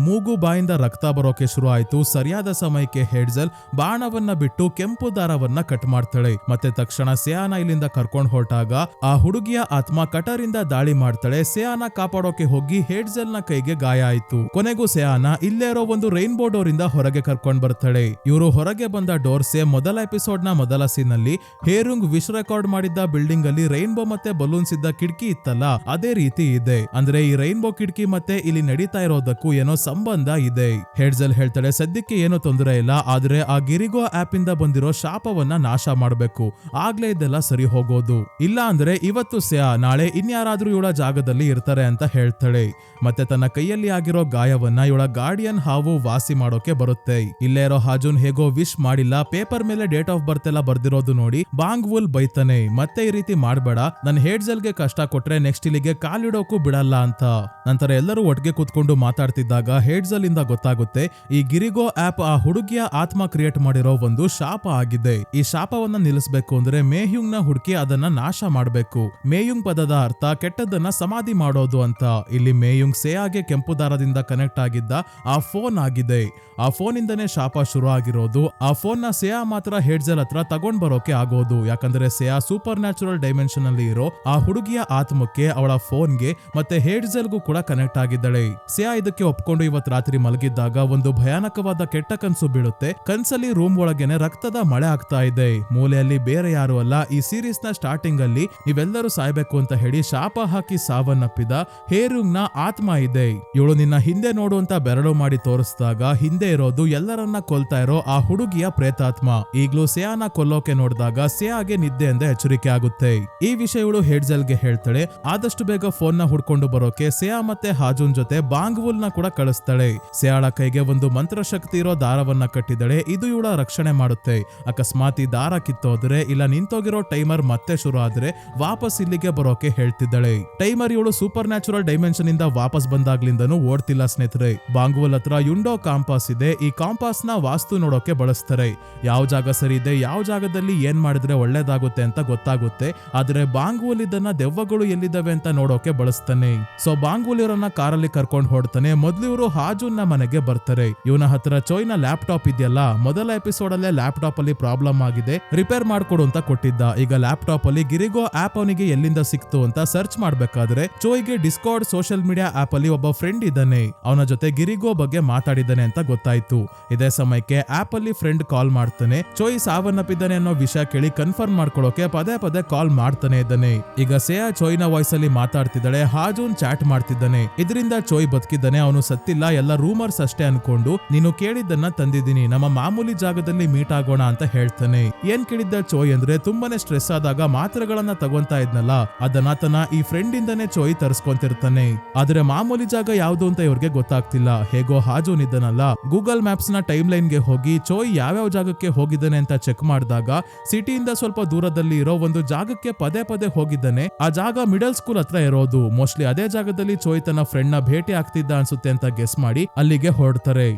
ಮೂಗು ಬಾಯಿಂದ ರಕ್ತ ಬರೋಕೆ ಶುರು ಆಯ್ತು. ಸರಿಯಾದ ಸಮಯಕ್ಕೆ ಹೇಡ್ಜಲ್ ಬಾಣವನ್ನ ಬಿಟ್ಟು ಕೆಂಪು ದಾರವನ್ನ ಕಟ್ ಮಾಡ್ತಾಳೆ. ಮತ್ತೆ ತಕ್ಷಣ ಸೇಯಾನ ಇಲ್ಲಿಂದ ಕರ್ಕೊಂಡ್ ಹೊರಟಾಗ ಆ ಹುಡುಗಿಯ ಆತ್ಮ ಕಟರಿಂದ ದಾಳಿ ಮಾಡ್ತಾಳೆ. ಸೇಯಾನ ಕಾಪಾಡೋಕೆ ಹೋಗಿ ಹೇಡ್ಜಲ್ ನ ಕೈಗೆ ಗಾಯ ಆಯ್ತು. ಕೊನೆಗೂ ಸೇಯಾನ ಇಲ್ಲೇ ಇರೋ ಒಂದು ರೈನ್ಬೋ ಡೋರ್ ಇಂದ ಹೊರಗೆ ಕರ್ಕೊಂಡ್ ಬರ್ತಾಳೆ. ಇವರು ಹೊರಗೆ ಬಂದ ಡೋರ್ ಸೇಮ್ ಮೊದಲ ಎಪಿಸೋಡ್ ನ ಮೊದಲ ಸೀನ್ ಅಲ್ಲಿ ಹೇರುಂಗ್ ವಿಶ್ ರೆಕಾರ್ಡ್ ಮಾಡಿದ್ದ ಬಿಲ್ಡಿಂಗ್ ಅಲ್ಲಿ ರೈನ್ಬೋ ಮತ್ತೆ ಬಲೂನ್ಸ್ ಇದ್ದ ಕಿಟಕಿ ಇತ್ತಲ್ಲ, ಅದೇ ರೀತಿ ಇದೆ. ಅಂದ್ರೆ ಈ ರೈನ್ಬೋ ಕಿಟಕಿ ಮತ್ತೆ ಇಲ್ಲಿ ನಡೀತಾ ಇರೋದಕ್ಕೂ ಏನೋ ಸಂಬಂಧ ಇದೆ. ಹೇಡ್ಜಲ್ ಹೇಳ್ತಾಳೆ, ಸದ್ಯಕ್ಕೆ ಏನೋ ತೊಂದರೆ ಇಲ್ಲ, ಆದ್ರೆ ಆ ಗಿರಿಗೋ ಆಪ್ ಇಂದ ಬಂದಿರೋ ಶಾಪವನ್ನ ನಾಶ ಮಾಡ್ಬೇಕು, ಆಗ್ಲೇ ಇದೆಲ್ಲ ಸರಿ ಹೋಗೋದು. ಇಲ್ಲ ಅಂದ್ರೆ ಇವತ್ತು ಸೇಯಾ ನಾಳೆ ಇನ್ಯಾರಾದ್ರೂ ಇವಳ ಜಾಗದಲ್ಲಿ ಇರ್ತಾರೆ ಅಂತ ಹೇಳ್ತಾಳೆ. ಮತ್ತೆ ತನ್ನ ಕೈಯಲ್ಲಿ ಆಗಿರೋ ಗಾಯವನ್ನ ಇವಳ ಗಾರ್ಡಿಯನ್ ಹಾವು ವಾಸಿ ಮಾಡೋಕೆ ಬರುತ್ತೆ. ಇಲ್ಲೇ ಇರೋ ಹಾಜುನ್ ಹೇಗೋ ವಿಶ್ ಮಾಡಿಲ್ಲ, ಪೇಪರ್ ಮೇಲೆ ಡೇಟ್ ಆಫ್ ಬರ್ತ್ ಎಲ್ಲ ಬರ್ದಿರೋದು ನೋಡಿ ಬಾಂಗ್ವೂಲ್ ಬೈತಾನೆ. ಮತ್ತೆ ಈ ರೀತಿ ಮಾಡ್ಬೇಡ, ನನ್ ಹೇಡ್ಜಲ್ಗೆ ಕಷ್ಟ ಕೊಟ್ರೆ ನೆಕ್ಸ್ಟ್ ಇಲ್ಲಿಗೆ ಕಾಲಿಡೋಕು ಬಿಡಲ್ಲ ಅಂತ. ನಂತರ ಎಲ್ಲರೂ ಒಟ್ಟಿಗೆ ಕೂತ್ಕೊಂಡು ಮಾತಾಡ್ತಿದ್ದಾಗ ಹೇಡ್ಜಲ್ ಇಂದ ಗೊತ್ತಾಗುತ್ತೆ ಈ ಗಿರಿಗೋ ಆಪ್ ಆ ಹುಡುಗಿಯ ಆತ್ಮ ಕ್ರಿಯೇಟ್ ಮಾಡಿರೋ ಒಂದು ಶಾಪ ಆಗಿದೆ. ಈ ಶಾಪವನ್ನ ನಿಲ್ಲಿಸಬೇಕು ಅಂದ್ರೆ ಮೇಹ್ಯುಂಗ್ ನ ಹುಡುಕಿ ಅದನ್ನ ನಾಶ ಮಾಡಬೇಕು. ಮೇಯುಂಗ್ ಪದದ ಅರ್ಥ ಕೆಟ್ಟದನ್ನ ಸಮಾಧಿ ಮಾಡೋದು ಅಂತ. ಇಲ್ಲಿ ಮೇಯುಂಗ್ ಸೇಯಾಗೆ ಕೆಂಪು ದಾರದಿಂದ ಕನೆಕ್ಟ್ ಆಗಿದ್ದ ಆ ಫೋನ್ ಆಗಿದೆ. ಆ ಫೋನ್ ಇಂದನೇ ಶಾಪ ಶುರು ಆಗಿರೋದು. ಆ ಫೋನ್ ನ ಸೇಯಾ ಮಾತ್ರ ಹೇಡ್ಜಲ್ ಹತ್ರ ತಗೊಂಡ್ ಬರೋಕೆ ಆಗೋದು. ಯಾಕಂದ್ರೆ ಸೇಯಾ ಸೂಪರ್ ನ್ಯಾಚುರಲ್ ಡೈಮೆನ್ಷನ್ ಅಲ್ಲಿ ಇರೋ ಆ ಹುಡುಗಿಯ ಆತ್ಮಕ್ಕೆ, ಅವಳ ಫೋನ್ಗೆ ಮತ್ತೆ ಹೇಡ್ಜಲ್ಗೂ ಕೂಡ ಕನೆಕ್ಟ್ ಆಗಿದ್ದಾಳೆ. ಹೇಳ್ತಾಳೆ. ಸಿಯಾ ಇದಕ್ಕೆ ಒಪ್ಕೊಂಡು ಇವತ್ ರಾತ್ರಿ ಮಲಗಿದ್ದಾಗ ಒಂದು ಭಯಾನಕವಾದ ಕೆಟ್ಟ ಕನ್ಸು ಬೀಳುತ್ತೆ. ಕನ್ಸಲ್ಲಿ ರೂಮ್ ಒಳಗೇನೆ ರಕ್ತದ ಮಳೆ ಆಗ್ತಾ ಇದೆ. ಮೂಲೆಯಲ್ಲಿ ಬೇರೆ ಯಾರು ಅಲ್ಲ, ಈ ಸೀರೀಸ್ ನ ಸ್ಟಾರ್ಟಿಂಗ್ ಅಲ್ಲಿ ನೀವೆಲ್ಲರೂ ಸಾಯ್ಬೇಕು ಅಂತ ಹೇಳಿ ಶಾಪ ಹಾಕಿ ಸಾವನ್ನಪ್ಪಿದ ಹೇರುಂಗ್ ನ ಆತ್ಮ ಇದೆ. ಇವಳು ನಿನ್ನ ಹಿಂದೆ ನೋಡು ಅಂತ ಬೆರಳು ಮಾಡಿ ತೋರಿಸಿದಾಗ ಹಿಂದೆ ಇರೋದು ಎಲ್ಲರನ್ನ ಕೊಲ್ತಾ ಇರೋ ಆ ಹುಡುಗಿಯ ಪ್ರೇತಾತ್ಮ. ಈಗ್ಲೂ ಸಿಯಾನ ಕೊಲ್ಲೋಕೆ ನೋಡಿದಾಗ ಸಿಯಾಗೆ ನಿದ್ದೆ ಎಂದೇ ಎಚ್ಚರಿಕೆ ಆಗುತ್ತೆ. ಈ ವಿಷಯ ಇವಳು ಹೆಡ್ಜೆಲ್ಗೆ ಹೇಳ್ತಾಳೆ. ಆದಷ್ಟು ಬೇಗ ಫೋನ್ ನ ಹುಡ್ಕೊಂಡು ಬರೋಕೆ ಸಿಯಾ ಮತ್ತೆ ಹಾಜುನ್ ಜೊತೆ ಬಾಂಗ್ವುಲ್ ನ ಕೂಡ ಕಳಿಸ್ತಾಳೆ. ಸಿಯಾಳ ಕೈಗೆ ಒಂದು ಮಂತ್ರಶಕ್ತಿ ಇರೋ ದಾರವನ್ನ ಕಟ್ಟಿದಳೆ. ಇದು ಇವಳ ರಕ್ಷಣೆ ಮಾಡುತ್ತೆ. ಅಕಸ್ಮಾತ್ ಈ ದಾರ ಕಿತ್ತೋದ್ರೆ ಇಲ್ಲ ನಿಂತೋಗಿರೋ ಟೈಮರ್ ಮತ್ತೆ ಶುರು ಆದ್ರೆ ವಾಪಸ್ ಇಲ್ಲಿಗೆ ಬರೋಕೆ ಹೇಳ್ತಿದ್ದಾಳೆ. ಟೈಮರ್ ಇವಳು ಸೂಪರ್ ನ್ಯಾಚುರಲ್ ಡೈಮೆನ್ಷನ್ ಇಂದ ವಾಪಸ್ ಬಂದಾಗ್ಲಿಂದನೂ ಓಡ್ತಿಲ್ಲ ಸ್ನೇಹಿತರೆ. ಬಾಂಗ್ವುಲ್ ಹತ್ರ ಯುಂಡೋ ಕಾಂಪಾಸ್ ಇದೆ. ಈ ಕಾಂಪಾಸ್ ನ ವಾಸ್ತು ನೋಡೋಕೆ ಬಳಸ್ತಾರೆ. ಯಾವ ಜಾಗ ಸರಿ ಇದೆ, ಯಾವ ಜಾಗದಲ್ಲಿ ಏನ್ ಮಾಡಿದ್ರೆ ಒಳ್ಳೇದಾಗುತ್ತೆ ಅಂತ ಗೊತ್ತಾಗುತ್ತೆ. ಆದ್ರೆ ಬಾಂಗ್ವುಲ್ ಇದನ್ನ ದೆವ್ವಗಳು ಎಲ್ಲಿದ್ದಾವೆ ಅಂತ ನೋಡೋಕೆ ಬಳಸ್ತಾನೆ. ಸೊ ಬಾಂಗ್ವುಲ್ ಇವರನ್ನ ಕಾರಲ್ಲಿ ಕರ್ಕೊಂಡು ಹೊಡ್ತಾನೆ. ಮೊದ್ಲು ಇವರು ಹಾಜುನ್ ನ ಮನೆಗೆ ಬರ್ತಾರೆ. ಇವನ ಹತ್ರ ಚೋಯ್ನ ಲ್ಯಾಪ್ಟಾಪ್ ಇದೆಯಲ್ಲ, ಮೊದಲ ಎಪಿಸೋಡ್ ಅಲ್ಲೇ ಲ್ಯಾಪ್ಟಾಪ್ ಅಲ್ಲಿ ಪ್ರಾಬ್ಲಮ್ ಆಗಿದೆ, ರಿಪೇರ್ ಮಾಡ್ಕೊಡು ಅಂತ ಕೊಟ್ಟಿದ್ದ. ಈಗ ಲ್ಯಾಪ್ಟಾಪ್ ಅಲ್ಲಿ ಗಿರಿಗೋ ಆಪ್ ಅವನಿಗೆ ಎಲ್ಲಿಂದ ಸಿಕ್ತು ಅಂತ ಸರ್ಚ್ ಮಾಡ್ಬೇಕಾದ್ರೆ ಚೋಯ್ಗೆ ಡಿಸ್ಕಾರ್ಡ್ ಸೋಷಿಯಲ್ ಮೀಡಿಯಾ ಆಪ್ ಅಲ್ಲಿ ಒಬ್ಬ ಫ್ರೆಂಡ್ ಇದ್ದಾನೆ. ಅವನ ಜೊತೆ ಗಿರಿಗೋ ಬಗ್ಗೆ ಮಾತಾಡಿದ್ದಾನೆ ಅಂತ ಗೊತ್ತಾಯ್ತು. ಇದೇ ಸಮಯಕ್ಕೆ ಆಪ್ ಅಲ್ಲಿ ಫ್ರೆಂಡ್ ಕಾಲ್ ಮಾಡ್ತಾನೆ. ಚೋಯ್ ಸಾವನ್ನಪ್ಪಿದ್ದಾನೆ ಅನ್ನೋ ವಿಷಯ ಕೇಳಿ ಕನ್ಫರ್ಮ್ ಮಾಡ್ಕೊಳ್ಳೋಕೆ ಪದೇ ಪದೇ ಕಾಲ್ ಮಾಡ್ತಾನೆ ಇದ್ದಾನೆ. ಈಗ ಸಿಯಾ ಚೋಯ್ನ ವಾಯ್ಸ್ ಅಲ್ಲಿ ಮಾತಾಡ್ತಿದ್ದಾಳೆ. ಹಾಜೂನ್ ಚಾಟ್ ಮಾಡ್ತಿದ್ದಾನೆ. ಇದರಿಂದ ಚೋಯ್ ಬದುಕಿದ್ದಾನೆ, ಅವನು ಸತ್ತಿಲ್ಲ, ಎಲ್ಲ ರೂಮರ್ಸ್ ಅಷ್ಟೇ ಅನ್ಕೊಂಡು ನೀನು ಕೇಳಿದ್ದನ್ನ ತಂದಿದ್ದೀನಿ, ನಮ್ಮ ಮಾಮೂಲಿ ಜಾಗದಲ್ಲಿ ಮೀಟ್ ಆಗೋಣ ಅಂತ ಹೇಳ್ತಾನೆ. ಏನ್ ಕೇಳಿದ್ದ ಚೋಯ್ ಅಂದ್ರೆ ತುಂಬಾನೇ ಸ್ಟ್ರೆಸ್ ಆದಾಗ ಮಾತ್ರೆಗಳನ್ನ ತಗೊಂತಾ ಇದ್ನಲ್ಲ, ಅದನ್ನ ತನ್ನ ಈ ಫ್ರೆಂಡ್ ಇಂದಾನೆ ಚೋಯ್ ತರಿಸ್ಕೊಂತಿರ್ತಾನೆ. ಆದ್ರೆ ಮಾಮೂಲಿ ಜಾಗ ಯಾವ್ದು ಅಂತ ಇವ್ರಿಗೆ ಗೊತ್ತಾಗ್ತಿಲ್ಲ. ಹೇಗೋ ಹಾಜೂನ್ ಇದ್ದಾನಲ್ಲ, ಗೂಗಲ್ ಮ್ಯಾಪ್ಸ್ ನ ಟೈಮ್ ಲೈನ್ ಗೆ ಹೋಗಿ ಚೋಯ್ ಯಾವ್ಯಾವ ಜಾಗಕ್ಕೆ ಹೋಗಿದ್ದಾನೆ ಅಂತ ಚೆಕ್ ಮಾಡಿದಾಗ ಸಿಟಿಯಿಂದ ಸ್ವಲ್ಪ ದೂರದಲ್ಲಿ ಇರೋ ಒಂದು ಜಾಗಕ್ಕೆ ಪದೇ ಪದೇ ಹೋಗಿದ್ದಾನೆ. ಆ ಜಾಗ ಮಿಡಲ್ ಸ್ಕೂಲ್ ಹತ್ರ ಇರೋದು. ಮೋಸ್ಟ್ಲಿ ಅದೇ ಜಾಗದಲ್ಲಿ ಚೋಯ್ ತನ್ನ ಫ್ರೆಂಡ್ ನ ಭೇಟಿ ಆಗ್ತಿದ್ದ ಅನ್ಸುತ್ತೆ ಅಂತ ಗೆಸ್ ಮಾಡಿ ಅಲ್ಲಿಗೆ ಹೊರಡ್ತಾರೆ.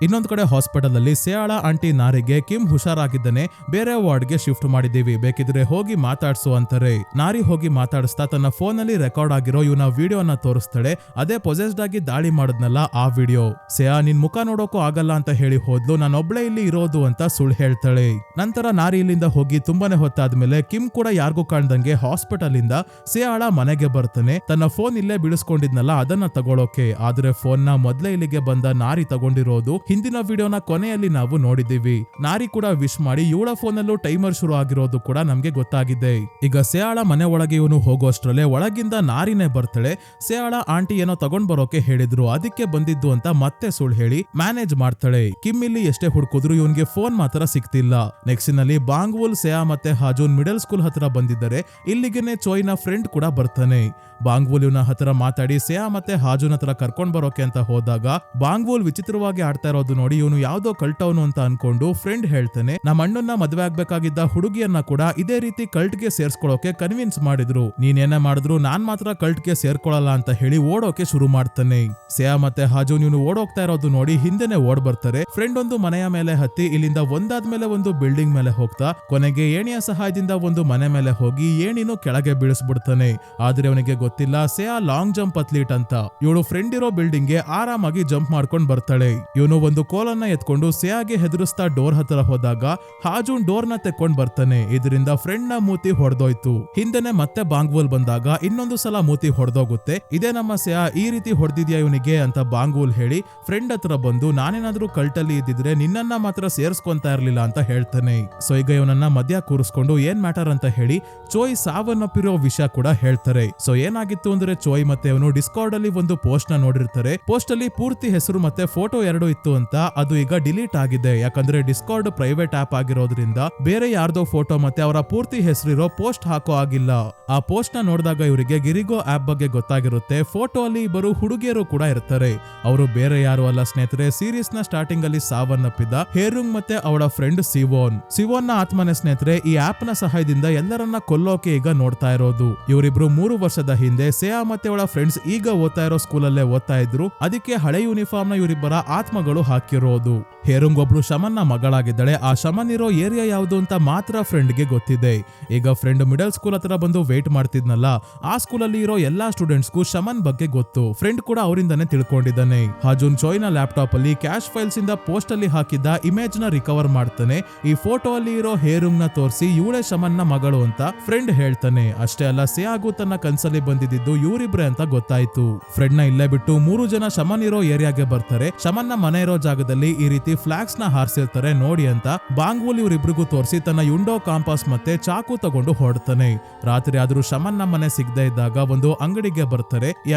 ಇನ್ನೊಂದು ಕಡೆ ಹಾಸ್ಪಿಟಲ್ ಅಲ್ಲಿ ಸಿಯಾಳ ಆಂಟಿ ನಾರಿಗೆ ಕಿಮ್ ಹುಷಾರಾಗಿದ್ದಾನೆ, ಬೇರೆ ವಾರ್ಡ್ಗೆ ಶಿಫ್ಟ್ ಮಾಡಿದೀವಿ, ಬೇಕಿದ್ರೆ ಹೋಗಿ ಮಾತಾಡ್ಸು ಅಂತಾರೆ. ನಾರಿ ಹೋಗಿ ಮಾತಾಡಿಸ್ತಾ ತನ್ನ ಫೋನ್ ಅಲ್ಲಿ ರೆಕಾರ್ಡ್ ಆಗಿರೋ ಇವನ ವಿಡಿಯೋನ ತೋರಿಸ್ತಾಳೆ. ಅದೇ ಪೊಸೆಸ್ಡ್ ಆಗಿ ದಾಳಿ ಮಾಡಿದ್ನಲ್ಲ ಆ ವಿಡಿಯೋ. ಸಿಯಾ ನಿನ್ ಮುಖ ನೋಡೋಕು ಆಗಲ್ಲ ಅಂತ ಹೇಳಿ ಹೋದ್ಲು, ನಾನೊಬ್ಳೆ ಇಲ್ಲಿ ಇರೋದು ಅಂತ ಸುಳ್ಳು ಹೇಳ್ತಾಳೆ. ನಂತರ ನಾರಿ ಇಲ್ಲಿಂದ ಹೋಗಿ ತುಂಬಾನೇ ಹೊತ್ತಾದ್ಮೇಲೆ ಕಿಮ್ ಕೂಡ ಯಾರಿಗೂ ಕಾಣ್ದಂಗೆ ಹಾಸ್ಪಿಟಲ್ ಇಂದ ಸಿಯಾಳ ಮನೆಗೆ ಬರ್ತಾನೆ. ತನ್ನ ಫೋನ್ ಇಲ್ಲೇ ಬಿಡಿಸ್ಕೊಂಡಿದ್ನಲ್ಲ ಅದನ್ನ ತಗೊಳೋಕೆ. ಆದ್ರೆ ಫೋನ್ ನ ಮೊದ್ಲೇ ಇಲ್ಲಿಗೆ ಬಂದ ನಾರಿ ತಗೊಂಡಿರೋದು ಹಿಂದಿನ ವಿಡಿಯೋನ ಕೊನೆಯಲ್ಲಿ ನಾವು ನೋಡಿದ್ದೀವಿ. ನಾರಿ ಕೂಡ ವಿಶ್ ಮಾಡಿ ಇವಳ ಫೋನಲ್ಲೂ ಟೈಮರ್ ಶುರು ಆಗಿರೋದು ಕೂಡ ನಮ್ಗೆ ಗೊತ್ತಾಗಿದೆ. ಈಗ ಸಿಯಾಳ ಮನೆ ಒಳಗೆ ಇವನು ಹೋಗೋಷ್ಟ್ರಲ್ಲೇ ಒಳಗಿಂದ ನಾರಿನೇ ಬರ್ತಾಳೆ. ಸಿಯಾಳ ಆಂಟಿ ಏನೋ ತಗೊಂಡ್ ಬರೋಕೆ ಹೇಳಿದ್ರು, ಅದಕ್ಕೆ ಬಂದಿದ್ದು ಅಂತ ಮತ್ತೆ ಸುಳ್ಳು ಹೇಳಿ ಮ್ಯಾನೇಜ್ ಮಾಡ್ತಾಳೆ. ಕಿಮ್ ಇಲ್ಲಿ ಎಷ್ಟೇ ಹುಡುಕಿದ್ರು ಇವನ್ಗೆ ಫೋನ್ ಮಾತ್ರ ಸಿಕ್ತಿಲ್ಲ. ನೆಕ್ಸ್ಟ್ ನಲ್ಲಿ ಬಾಂಗ್ವುಲ್, ಸಿಯಾ ಮತ್ತೆ ಹಾಜೂನ್ ಮಿಡಲ್ ಸ್ಕೂಲ್ ಹತ್ರ ಬಂದಿದ್ದಾರೆ. ಇಲ್ಲಿಗೆನೆ ಚೋಯ್ನ ಫ್ರೆಂಡ್ ಕೂಡ ಬರ್ತಾನೆ. ಬಾಂಗ್ವುಲ್ ಇವನ ಹತ್ರ ಮಾತಾಡಿ ಸಿಯಾ ಮತ್ತೆ ಹಾಜೂನ್ ಹತ್ರ ಕರ್ಕೊಂಡ್ ಬರೋಕೆ ಅಂತ ಹೋದಾಗ ಬಾಂಗ್ವುಲ್ ವಿಚಿತ್ರವಾಗಿ ಆಡ್ತಾ ಇರೋದು ನೋಡಿ ಇವನು ಯಾವ್ದೋ ಕಲ್ಟವನು ಅಂತ ಅನ್ಕೊಂಡು ಫ್ರೆಂಡ್ ಹೇಳ್ತಾನೆ, ನಮ್ಮ ಅಣ್ಣನ್ನ ಮದ್ವೆ ಆಗ್ಬೇಕಾಗಿದ್ದ ಹುಡುಗಿಯನ್ನ ಕೂಡ ಇದೇ ರೀತಿ ಕಲ್ಟ್ಗೆ ಸೇರ್ಸ್ಕೊಳ್ಳೋಕೆ ಕನ್ವಿನ್ಸ್ ಮಾಡಿದ್ರು, ನೀನೇನೇ ಮಾಡಿದ್ರು ನಾನ್ ಮಾತ್ರ ಕಲ್ಟ್ಗೆ ಸೇರ್ಕೊಳ್ಳಲ್ಲ ಅಂತ ಹೇಳಿ ಓಡೋಕೆ ಶುರು ಮಾಡ್ತಾನೆ. ಸಿಯಾ ಮತ್ತೆ ಹಾಜೂನ್ ಇವನು ಓಡೋಗ್ತಾ ಇರೋದು ನೋಡಿ ಹಿಂದೆನೆ ಓಡ್ ಬರ್ತಾರೆ. ಫ್ರೆಂಡ್ ಒಂದು ಮನೆಯ ಮೇಲೆ ಹತ್ತಿ ಇಲ್ಲಿಂದ ಒಂದಾದ್ಮೇಲೆ ಒಂದು ಬಿಲ್ಡಿಂಗ್ ಮೇಲೆ ಹೋಗ್ತಾ ಕೊನೆಗೆ ಏಣಿಯ ಸಹಾಯದಿಂದ ಒಂದು ಮನೆ ಮೇಲೆ ಹೋಗಿ ಏಣಿನೂ ಕೆಳಗೆ ಬೀಳಿಸ್ಬಿಡ್ತಾನೆ. ಆದ್ರೆ ಅವನಿಗೆ ಗೊತ್ತಿಲ್ಲ ಸಿಯಾ ಲಾಂಗ್ ಜಂಪ್ ಅಥ್ಲೀಟ್ ಅಂತ. ಇವಳು ಫ್ರೆಂಡ್ ಇರೋ ಬಿಲ್ಡಿಂಗ್ ಗೆ ಆರಾಮಾಗಿ ಜಂಪ್ ಮಾಡ್ಕೊಂಡ್ ಬರ್ತಾಳೆ. ಇವನು ಒಂದು ಕೋಲನ್ನ ಎತ್ಕೊಂಡು ಸಿಯಾಗೆ ಹೆದರಿಸ್ತಾ ಡೋರ್ ಹತ್ರ ಹೋದಾಗ ಹಾಜೂನ್ ಡೋರ್ ನ ತೆಕ್ಕೊಂಡ್ ಬರ್ತಾನೆ. ಇದರಿಂದ ಫ್ರೆಂಡ್ ನ ಮೂತಿ ಹೊಡೆದೋಯ್ತು. ಹಿಂದೆನೆ ಮತ್ತೆ ಬಾಂಗ್ವುಲ್ ಬಂದಾಗ ಇನ್ನೊಂದು ಸಲ ಮೂತಿ ಹೊಡೆದೋಗುತ್ತೆ. ಇದೇ ನಮ್ಮ ಸಿಯಾ ಈ ರೀತಿ ಹೊಡೆದಿದ್ಯಾ ಇವನಿಗೆ ಅಂತ ಬಾಂಗ್ವುಲ್ ಹೇಳಿ ಫ್ರೆಂಡ್ ಹತ್ರ ಬಂದು ನಾನೇನಾದ್ರೂ ಕಲ್ಟಲ್ಲಿ ಇದ್ದಿದ್ರೆ ನಿನ್ನನ್ನ ಮಾತ್ರ ಸೇರ್ಸ್ಕೊಂತಾ ಇರ್ಲಿಲ್ಲ ಅಂತ ಹೇಳ್ತಾನೆ. ಸೊ ಈಗ ಇವನನ್ನ ಮಧ್ಯ ಕೂರಿಸ್ಕೊಂಡು ಏನ್ ಮ್ಯಾಟರ್ ಅಂತ ಹೇಳಿ ಚೋಯ್ ಸಾವನ್ನಪ್ಪಿರೋ ವಿಷಯ ಕೂಡ ಹೇಳ್ತಾರೆ. ಸೊ ಏನಾಗಿತ್ತು ಅಂದ್ರೆ ಚೋಯ್ ಮತ್ತೆ ಅವನು ಡಿಸ್ಕಾರ್ಡ್ ಅಲ್ಲಿ ಒಂದು ಪೋಸ್ಟ್ ನ ನೋಡಿರ್ತಾರೆ. ಪೋಸ್ಟ್ ಅಲ್ಲಿ ಪೂರ್ತಿ ಹೆಸರು ಮತ್ತೆ ಫೋಟೋ ಎರಡು ಇತ್ತು ಅಂತ, ಅದು ಈಗ ಡಿಲೀಟ್ ಆಗಿದೆ. ಯಾಕಂದ್ರೆ ಡಿಸ್ಕಾರ್ಡ್ ಪ್ರೈವೇಟ್ ಆಪ್ ಆಗಿರೋದ್ರಿಂದ ಬೇರೆ ಯಾರ್ದೋ ಫೋಟೋ ಮತ್ತೆ ಅವರ ಪೂರ್ತಿ ಹೆಸರಿರೋ ಪೋಸ್ಟ್ ಹಾಕೋ ಆಗಿಲ್ಲ. ಆ ಪೋಸ್ಟ್ ನ ನೋಡಿದಾಗ ಇವರಿಗೆ ಗಿರಿಗೋ ಆಪ್ ಬಗ್ಗೆ ಗೊತ್ತಾಗಿರುತ್ತೆ. ಫೋಟೋ ಅಲ್ಲಿ ಇಬ್ಬರು ಹುಡುಗಿಯರು ಕೂಡ ಇರ್ತಾರೆ. ಅವರು ಬೇರೆ ಯಾರು ಅಲ್ಲ ಸ್ನೇಹಿತರೆ, ಸೀರೀಸ್ ನ ಸ್ಟಾರ್ಟಿಂಗ್ ಅಲ್ಲಿ ಸಾವನ್ನಪ್ಪಿದ ಹೇರುಂಗ್ ಮತ್ತೆ ಅವಳ ಫ್ರೆಂಡ್ ಸಿವೋನ್ ನ ಆತ್ಮನೆ ಸ್ನೇಹಿತರೆ. ಈ ಆಪ್ ನ ಸಹಾಯದಿಂದ ಎಲ್ಲರನ್ನ ಕೊಲ್ಲೋಕೆ ಈಗ ನೋಡ್ತಾ ಇರೋದು. ಇವರಿಬ್ರು 3 ವರ್ಷದ ಹಿಂದೆ ಸಿಯಾ ಮತ್ತೆ ಅವಳ ಫ್ರೆಂಡ್ಸ್ ಈಗ ಓದ್ತಾ ಇರೋ ಸ್ಕೂಲಲ್ಲೇ ಓದ್ತಾ ಇದ್ರು. ಅದಕ್ಕೆ ಹಳೆ ಯೂನಿಫಾರ್ಮ್ ನ ಇವರಿಬ್ಬರ ಆತ್ಮಗಳು ಹಾಕಿರೋದು. ಹೇರುಂಗ್ ಒಬ್ಳು ಶಮನ್ ನ ಮಗಳಾಗಿದ್ದಾಳೆ. ಆ ಶಮನ್ ಇರೋ ಏರಿಯಾ ಯಾವುದು ಅಂತ ಮಾತ್ರ ಫ್ರೆಂಡ್ ಗೆ ಗೊತ್ತಿದೆ. ಈಗ ಫ್ರೆಂಡ್ ಮಿಡಲ್ ಸ್ಕೂಲ್ ಹತ್ರ ಬಂದು ವೇಟ್ ಮಾಡ್ತಿದ್ನಲ್ಲ, ಆ ಸ್ಕೂಲ್ ಅಲ್ಲಿ ಇರೋ ಎಲ್ಲಾ ಸ್ಟೂಡೆಂಟ್ಸ್ಗೂ ಶಮನ್ ಬಗ್ಗೆ ಗೊತ್ತು. ಫ್ರೆಂಡ್ ಕೂಡ ಅವರಿಂದಾನೆ ತಿಳ್ಕೊಂಡಿದ್ದಾನೆ. ಹಾಜೂನ್ ಚೋಯ್ನ ಲ್ಯಾಪ್ಟಾಪ್ ಅಲ್ಲಿ ಕ್ಯಾಶ್ ಫೈಲ್ಸ್ ಇಂದ ಪೋಸ್ಟ್ ಅಲ್ಲಿ ಹಾಕಿದ್ದ ಇಮೇಜ್ ನ ರಿಕವರ್ ಮಾಡ್ತಾನೆ. ಈ ಫೋಟೋ ಅಲ್ಲಿ ಇರೋ ಹೇರುಂಗ್ ನ ತೋರಿಸಿ ಇವಳೆ ಶಮನ್ ನ ಮಗಳು ಅಂತ ಫ್ರೆಂಡ್ ಹೇಳ್ತಾನೆ. ಅಷ್ಟೇ ಅಲ್ಲ, ಸಿಯಾಗೂ ತನ್ನ ಕನ್ಸಲ್ಲಿ ಬಂದಿದ್ದ ಬಂದಿದ್ದು ಇವರಿಬ್ರೆ ಅಂತ ಗೊತ್ತಾಯ್ತು. ಫ್ರೆಡ್ ನ ಇಲ್ಲೇ ಬಿಟ್ಟು 3 ಜನ ಶಮನ್ ಇರೋ ಏರಿಯಾಗೆ ಬರ್ತಾರೆ. ಶಮನ್ ನ ಮನೆ ಇರೋ ಜಾಗದಲ್ಲಿ ಈ ರೀತಿ ಫ್ಲಾಗ್ಸ್ ನ ಹಾರಿಸಿರ್ತಾರೆ ನೋಡಿ ಅಂತ ಬಾಂಗ್ವೂಲ್ ಇವ್ರಿಬ್ರಿಗೂ ತೋರಿಸಿ ತನ್ನ ಯುಂಡೋ ಕಾಂಪಾಸ್ ಮತ್ತೆ ಚಾಕು ತಗೊಂಡು ಹೊರಡ್ತಾನೆ. ರಾತ್ರಿ ಆದ್ರೂ ಶಮನ್ ನ ಮನೆ ಸಿಗದೆ ಇದ್ದಾಗ ಒಂದು ಅಂಗಡಿಗೆ ಬರ್ತಾರೆ. ಈ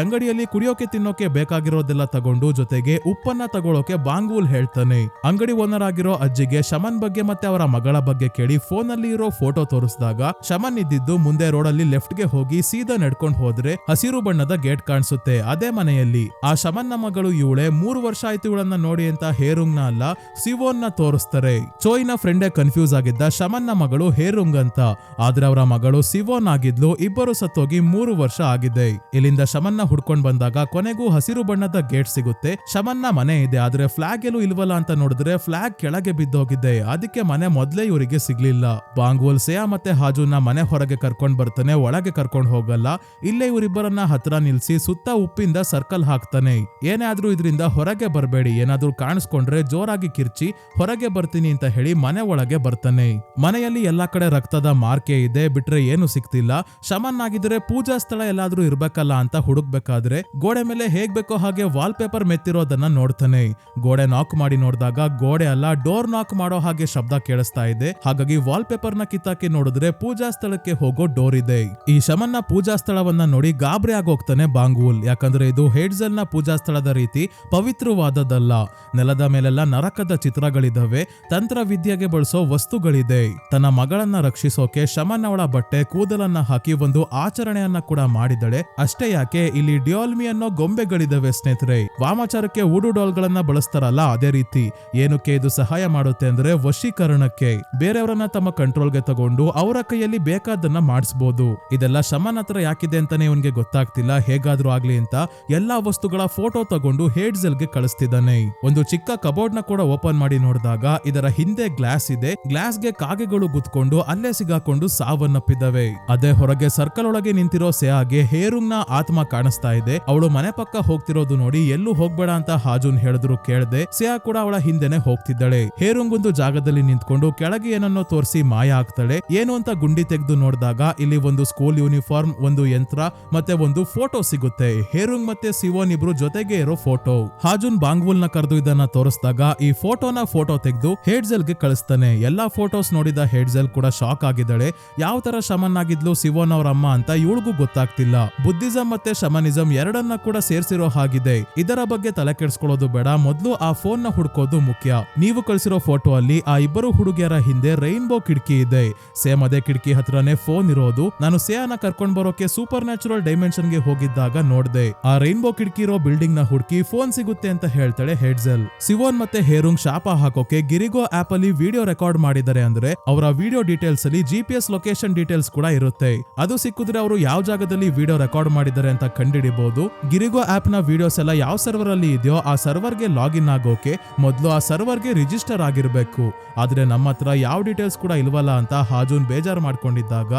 ಅಂಗಡಿಯಲ್ಲಿ ಕುಡಿಯೋಕೆ ತಿನ್ನೋಕೆ ಬೇಕಾಗಿರೋದೆಲ್ಲ ತಗೊಂಡು ಜೊತೆಗೆ ಉಪ್ಪನ್ನ ತಗೊಳ್ಳೋಕೆ ಬಾಂಗ್ವೂಲ್ ಹೇಳ್ತಾನೆ. ಅಂಗಡಿ ಓನರ್ ಆಗಿರೋ ಅಜ್ಜಿಗೆ ಶಮನ್ ಬಗ್ಗೆ ಮತ್ತೆ ಅವರ ಮಗಳ ಬಗ್ಗೆ ಕೇಳಿ ಫೋನ್ ಅಲ್ಲಿ ಇರೋ ಫೋಟೋ ತೋರಿಸಿದಾಗ ಶಮನ್ ಇದ್ದಿದ್ದು ಮುಂದೆ ರೋಡ್ ಅಲ್ಲಿ ಲೆಫ್ಟ್ ಗೆ ಹೋಗಿ ಸೀದಾ ನಡ್ಕೊಂಡು ಹೋದ್ರೆ ಹಸಿರು ಬಣ್ಣದ ಗೇಟ್ ಕಾಣಿಸುತ್ತೆ. ಅದೇ ಮನೆಯಲ್ಲಿ ಆ ಶಮನ್ ನ ಮಗಳು ಇವಳೆ 3 ವರ್ಷ ಆಯ್ತು ಇವಳನ್ನ ನೋಡಿ ಅಂತ ಹೇರುಂಗ್ ನ ಅಲ್ಲ ಸಿವೋನ್ ನ ತೋರಿಸ್ತಾರೆ. ಚೋಯ್ನ ಫ್ರೆಂಡೇ ಕನ್ಫ್ಯೂಸ್ ಆಗಿದ್ದ ಶಮನ್ ನ ಮಗಳು ಹೇರುಂಗ್ ಅಂತ, ಆದ್ರೆ ಅವರ ಮಗಳು ಸಿವೋನ್ ಆಗಿದ್ಲು. ಇಬ್ಬರು ಸತ್ತೋಗಿ 3 ವರ್ಷ ಆಗಿದೆ. ಇಲ್ಲಿಂದ ಶಮನ್ ನ ಹುಡ್ಕೊಂಡ್ ಬಂದಾಗ ಕೊನೆಗೂ ಹಸಿರು ಬಣ್ಣದ ಗೇಟ್ ಸಿಗುತ್ತೆ. ಶಮನ್ ನ ಮನೆ ಇದೆ, ಆದ್ರೆ ಫ್ಲಾಗ್ ಎಲ್ಲೂ ಇಲ್ವಲ್ಲ ಅಂತ ನೋಡಿದ್ರೆ ಫ್ಲಾಗ್ ಕೆಳಗೆ ಬಿದ್ದೋಗಿದೆ. ಅದಕ್ಕೆ ಮನೆ ಮೊದ್ಲೇ ಇವರಿಗೆ ಸಿಗ್ಲಿಲ್ಲ. ಬಾಂಗ್ವೂಲ್ ಸೇಯಾ ಮತ್ತೆ ಹಾಜುನ ಮನೆ ಹೊರಗೆ ಕರ್ಕೊಂಡ್ ಬರ್ತಾನೆ, ಒಳಗೆ ಕರ್ಕೊಂಡ್ ಹೋಗಲ್ಲ. ಇಲ್ಲೇ ಇವರಿಬ್ಬರನ್ನ ಹತ್ರ ನಿಲ್ಸಿ ಸುತ್ತ ಉಪ್ಪಿಂದ ಸರ್ಕಲ್ ಹಾಕ್ತಾನೆ. ಏನೇ ಆದ್ರೂ ಇದರಿಂದ ಹೊರಗೆ ಬರಬೇಡಿ, ಏನಾದ್ರೂ ಕಾಣಿಸ್ಕೊಂಡ್ರೆ ಜೋರಾಗಿ ಕಿರ್ಚಿ ಹೊರಗೆ ಬರ್ತೀನಿ ಅಂತ ಹೇಳಿ ಮನೆ ಒಳಗೆ ಬರ್ತಾನೆ. ಮನೆಯಲ್ಲಿ ಎಲ್ಲಾ ಕಡೆ ರಕ್ತದ ಮಾರ್ಕೆ ಇದೆ, ಬಿಟ್ರೆ ಏನು ಸಿಕ್ತಿಲ್ಲ. ಶಮನ್ ಆಗಿದ್ರೆ ಪೂಜಾ ಸ್ಥಳ ಎಲ್ಲಾದ್ರೂ ಇರ್ಬೇಕಲ್ಲ ಅಂತ ಹುಡುಕ್ಬೇಕಾದ್ರೆ ಗೋಡೆ ಮೇಲೆ ಹೇಗ್ ಬೇಕೋ ಹಾಗೆ ವಾಲ್ ಪೇಪರ್ ಮೆತ್ತಿರೋದನ್ನ ನೋಡ್ತಾನೆ. ಗೋಡೆ ನಾಕ್ ಮಾಡಿ ನೋಡಿದಾಗ ಗೋಡೆ ಅಲ್ಲ ಡೋರ್ ನಾಕ್ ಮಾಡೋ ಹಾಗೆ ಶಬ್ದ ಕೇಳಿಸ್ತಾ ಇದೆ. ಹಾಗಾಗಿ ವಾಲ್ ಪೇಪರ್ ನ ಕಿತ್ತಾಕಿ ನೋಡಿದ್ರೆ ಪೂಜಾ ಸ್ಥಳಕ್ಕೆ ಹೋಗೋ ಡೋರ್ ಇದೆ. ಈ ಶಮನ್ ನ ಪೂಜಾ ಸ್ಥಳವನ್ನ ನೋಡಿ ಗಾಬರಿ ಆಗೋಗ್ತಾನೆ ಬಾಂಗ್ವೂಲ್. ಯಾಕಂದ್ರೆ ಇದು ಹೇಡ್ಜಲ್ ನ ಪೂಜಾ ಸ್ಥಳದ ರೀತಿ ಪವಿತ್ರವಾದದ್ದಲ್ಲ. ನೆಲದ ಮೇಲೆಲ್ಲ ನರಕದ ಚಿತ್ರಗಳಿದಾವೆ, ತಂತ್ರ ವಿದ್ಯೆಗೆ ಬಳಸೋ ವಸ್ತುಗಳಿದೆ. ತನ್ನ ಮಗಳನ್ನ ರಕ್ಷಿಸೋಕೆ ಶಮನ್ ಅವಳ ಬಟ್ಟೆ ಕೂದಲನ್ನ ಹಾಕಿ ಒಂದು ಆಚರಣೆಯನ್ನ ಕೂಡ ಮಾಡಿದಳೆ. ಅಷ್ಟೇ ಯಾಕೆ, ಇಲ್ಲಿ ಡಿಯೋಲ್ಮಿ ಅನ್ನೋ ಗೊಂಬೆಗಳಿದಾವೆ ಸ್ನೇಹಿತರೆ. ವಾಮಾಚಾರಕ್ಕೆ ಊಡು ಡಾಲ್ಗಳನ್ನ ಬಳಸ್ತಾರಲ್ಲ ಅದೇ ರೀತಿ. ಏನಕ್ಕೆ ಇದು ಸಹಾಯ ಮಾಡುತ್ತೆ ಅಂದ್ರೆ ವಶೀಕರಣಕ್ಕೆ. ಬೇರೆಯವರನ್ನ ತಮ್ಮ ಕಂಟ್ರೋಲ್ಗೆ ತಗೊಂಡು ಅವರ ಕೈಯಲ್ಲಿ ಬೇಕಾದನ್ನ ಮಾಡಿಸಬಹುದು. ಇದೆಲ್ಲ ಶಮನ್ ಹತ್ರ ಯಾಕಿದೆ ಅಂತಾನೆ ಇವನ್ಗೆ ಗೊತ್ತಾಗ್ತಿಲ್ಲ. ಹೇಗಾದ್ರೂ ಆಗ್ಲಿ ಅಂತ ಎಲ್ಲಾ ವಸ್ತುಗಳ ಫೋಟೋ ತಗೊಂಡು ಹೇಡ್ಜೆಲ್ಗೆ ಕಳಿಸ್ತಿದ್ದಾನೆ. ಒಂದು ಚಿಕ್ಕ ಕಬೋರ್ಡ್ ನ ಕೂಡ ಓಪನ್ ಮಾಡಿ ನೋಡಿದಾಗ ಇದರ ಹಿಂದೆ ಗ್ಲಾಸ್ ಇದೆ. ಗ್ಲಾಸ್ಗೆ ಕಾಗೆಗಳು ಗುತ್ಕೊಂಡು ಅಲ್ಲೇ ಸಿಗಾಕೊಂಡು ಸಾವನ್ನಪ್ಪಿದವೆ. ಅದೇ ಹೊರಗೆ ಸರ್ಕಲ್ ಒಳಗೆ ನಿಂತಿರೋ ಸೇಯಾಗೆ ಹೇರುಂಗ್ ನ ಆತ್ಮ ಕಾಣಿಸ್ತಾ ಇದೆ. ಅವಳು ಮನೆ ಪಕ್ಕ ಹೋಗ್ತಿರೋದು ನೋಡಿ ಎಲ್ಲೂ ಹೋಗ್ಬೇಡ ಅಂತ ಹಾಜುನ್ ಹೇಳಿದ್ರು ಕೇಳ್ದೆ ಸೇಯಾ ಕೂಡ ಅವಳ ಹಿಂದೆನೆ ಹೋಗ್ತಿದ್ದಾಳೆ. ಹೇರುಂಗ್ ಒಂದು ಜಾಗದಲ್ಲಿ ನಿಂತ್ಕೊಂಡು ಕೆಳಗೆ ಏನನ್ನೋ ತೋರಿಸಿ ಮಾಯ ಆಗ್ತಾಳೆ. ಏನು ಅಂತ ಗುಂಡಿ ತೆಗೆದು ನೋಡಿದಾಗ ಇಲ್ಲಿ ಒಂದು ಸ್ಕೂಲ್ ಯೂನಿಫಾರ್ಮ್, ಒಂದು ಯಂತ್ರ ಮತ್ತೆ ಒಂದು ಫೋಟೋ ಸಿಗುತ್ತೆ. ಹೇರುಂಗ್ ಮತ್ತೆ ಸಿವೋನ್ ಇಬ್ರು ಜೊತೆಗೆ ಇರೋ ಫೋಟೋ. ಹಾಜುನ್ ಬಾಂಗ್ವೂಲ್ ನ ಕರೆದು ಇದನ್ನ ತೋರಿಸಿದಾಗ ಈ ಫೋಟೋ ತೆಗೆದು ಹೇಡ್ಜೆಲ್ಗೆ ಕಳಿಸ್ತಾನೆ. ಎಲ್ಲಾ ಫೋಟೋಸ್ ನೋಡಿದ ಹೇಡ್ಜೆಲ್ ಕೂಡ ಶಾಕ್ ಆಗಿದ್ದಾಳೆ. ಯಾವ ತರ ಶಮನ್ ಆಗಿದ್ಲು ಸಿವೋನ್ ಅವ್ರ ಅಮ್ಮ ಅಂತ ಇವಳಿಗೂ ಗೊತ್ತಾಗ್ತಿಲ್ಲ. ಬುದ್ಧಿಸಂ ಮತ್ತೆ ಶಮನಿಸಂ ಎರಡನ್ನ ಕೂಡ ಸೇರ್ಸಿರೋ ಹಾಗಿದೆ. ಇದರ ಬಗ್ಗೆ ತಲೆ ಕೆಡಿಸ್ಕೊಳ್ಳೋದು ಬೇಡ, ಮೊದ್ಲು ಆ ಫೋನ್ ನ ಹುಡ್ಕೋದು ಮುಖ್ಯ. ನೀವು ಕಳಿಸಿರೋ ಫೋಟೋ ಅಲ್ಲಿ ಆ ಇಬ್ಬರು ಹುಡುಗಿಯರ ಹಿಂದೆ ರೈನ್ಬೋ ಕಿಟಕಿ ಇದೆ. ಸೇಮ್ ಅದೇ ಕಿಟಕಿ ಹತ್ರನೇ ಫೋನ್ ಇರೋದು. ನಾನು ಸೇಯಾನ ಕರ್ಕೊಂಡ್ ಬರೋಕೆ ಸೂಪರ್ ನ್ಯಾಚುರಲ್ ಡೈಮೆನ್ಷನ್ ಗೆ ಹೋಗಿದ್ದಾಗ ನೋಡ್ದೆ. ಆ ರೈನ್ಬೋ ಕಿಟಕಿ ಇರೋ ಬಿಲ್ಡಿಂಗ್ ನ ಹುಡುಕಿ ಫೋನ್ ಸಿಗುತ್ತೆ ಅಂತ ಹೇಳ್ತಾಳೆ ಹೇಡ್ಜೆಲ್. ಸಿವೋನ್ ಮತ್ತೆ ಹೇರುಂಗ್ ಶಾಪ ಹಾಕೋಕೆ ಗಿರಿಗೋ ಆಪ್ ಅಲ್ಲಿ ವಿಡಿಯೋ ರೆಕಾರ್ಡ್ ಮಾಡಿದ್ದಾರೆ. ಅಂದ್ರೆ ಅವರ ವಿಡಿಯೋ ಡೀಟೇಲ್ಸ್ ಅಲ್ಲಿ GPS ಲೊಕೇಶನ್ ಡೀಟೇಲ್ಸ್ ಕೂಡ ಇರುತ್ತೆ. ಅದು ಸಿಕ್ಕಿದ್ರೆ ಅವರು ಯಾವ ಜಾಗದಲ್ಲಿ ವಿಡಿಯೋ ರೆಕಾರ್ಡ್ ಮಾಡಿದ್ದಾರೆ ಅಂತ ಕಂಡುಹಿಡಿಬಹುದು. ಗಿರಿಗೋ ಆಪ್ ನ ವಿಡಿಯೋಸ್ ಎಲ್ಲ ಯಾವ ಸರ್ವರ್ ಅಲ್ಲಿ ಇದೆಯೋ ಆ ಸರ್ವರ್ ಗೆ ಲಾಗಿನ್ ಆಗೋಕೆ ಮೊದಲು ಆ ಸರ್ವರ್ ಗೆ ರಿಜಿಸ್ಟರ್ ಆಗಿರ್ಬೇಕು. ಆದ್ರೆ ನಮ್ಮ ಹತ್ರ ಯಾವ ಡೀಟೇಲ್ಸ್ ಕೂಡ ಇಲ್ವಲ್ಲ ಅಂತ ಹಾಜೂನ್ ಬೇಜಾರ್ ಮಾಡ್ಕೊಂಡಿದ್ದಾಗ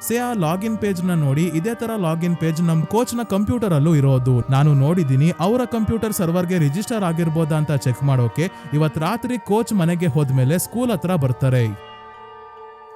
ಸೇಯಾ ಲಾಗಿನ್ ಪೇಜ್ ನ ನೋಡಿ ಇದೇ ತರ ಲಾಗಿನ್ ಪೇಜ್ ನಮ್ ಕೋಚ್ ನ ಕಂಪ್ಯೂಟರ್ ಅಲ್ಲೂ ಇರೋದು. ನಾನು ನೋಡಿದೀನಿ. ಅವರ ಕಂಪ್ಯೂಟರ್ ಸರ್ವರ್ ಗೆ ರಿಜಿಸ್ಟರ್ ಆಗಿರ್ಬೋದಾ ಅಂತ ಚೆಕ್ ಮಾಡೋಕೆ ಇವತ್ ರಾತ್ರಿ ಕೋಚ್ ಮನೆಗೆ ಹೋದ್ಮೇಲೆ ಸ್ಕೂಲ್ ಹತ್ರ ಬರ್ತಾರೆ.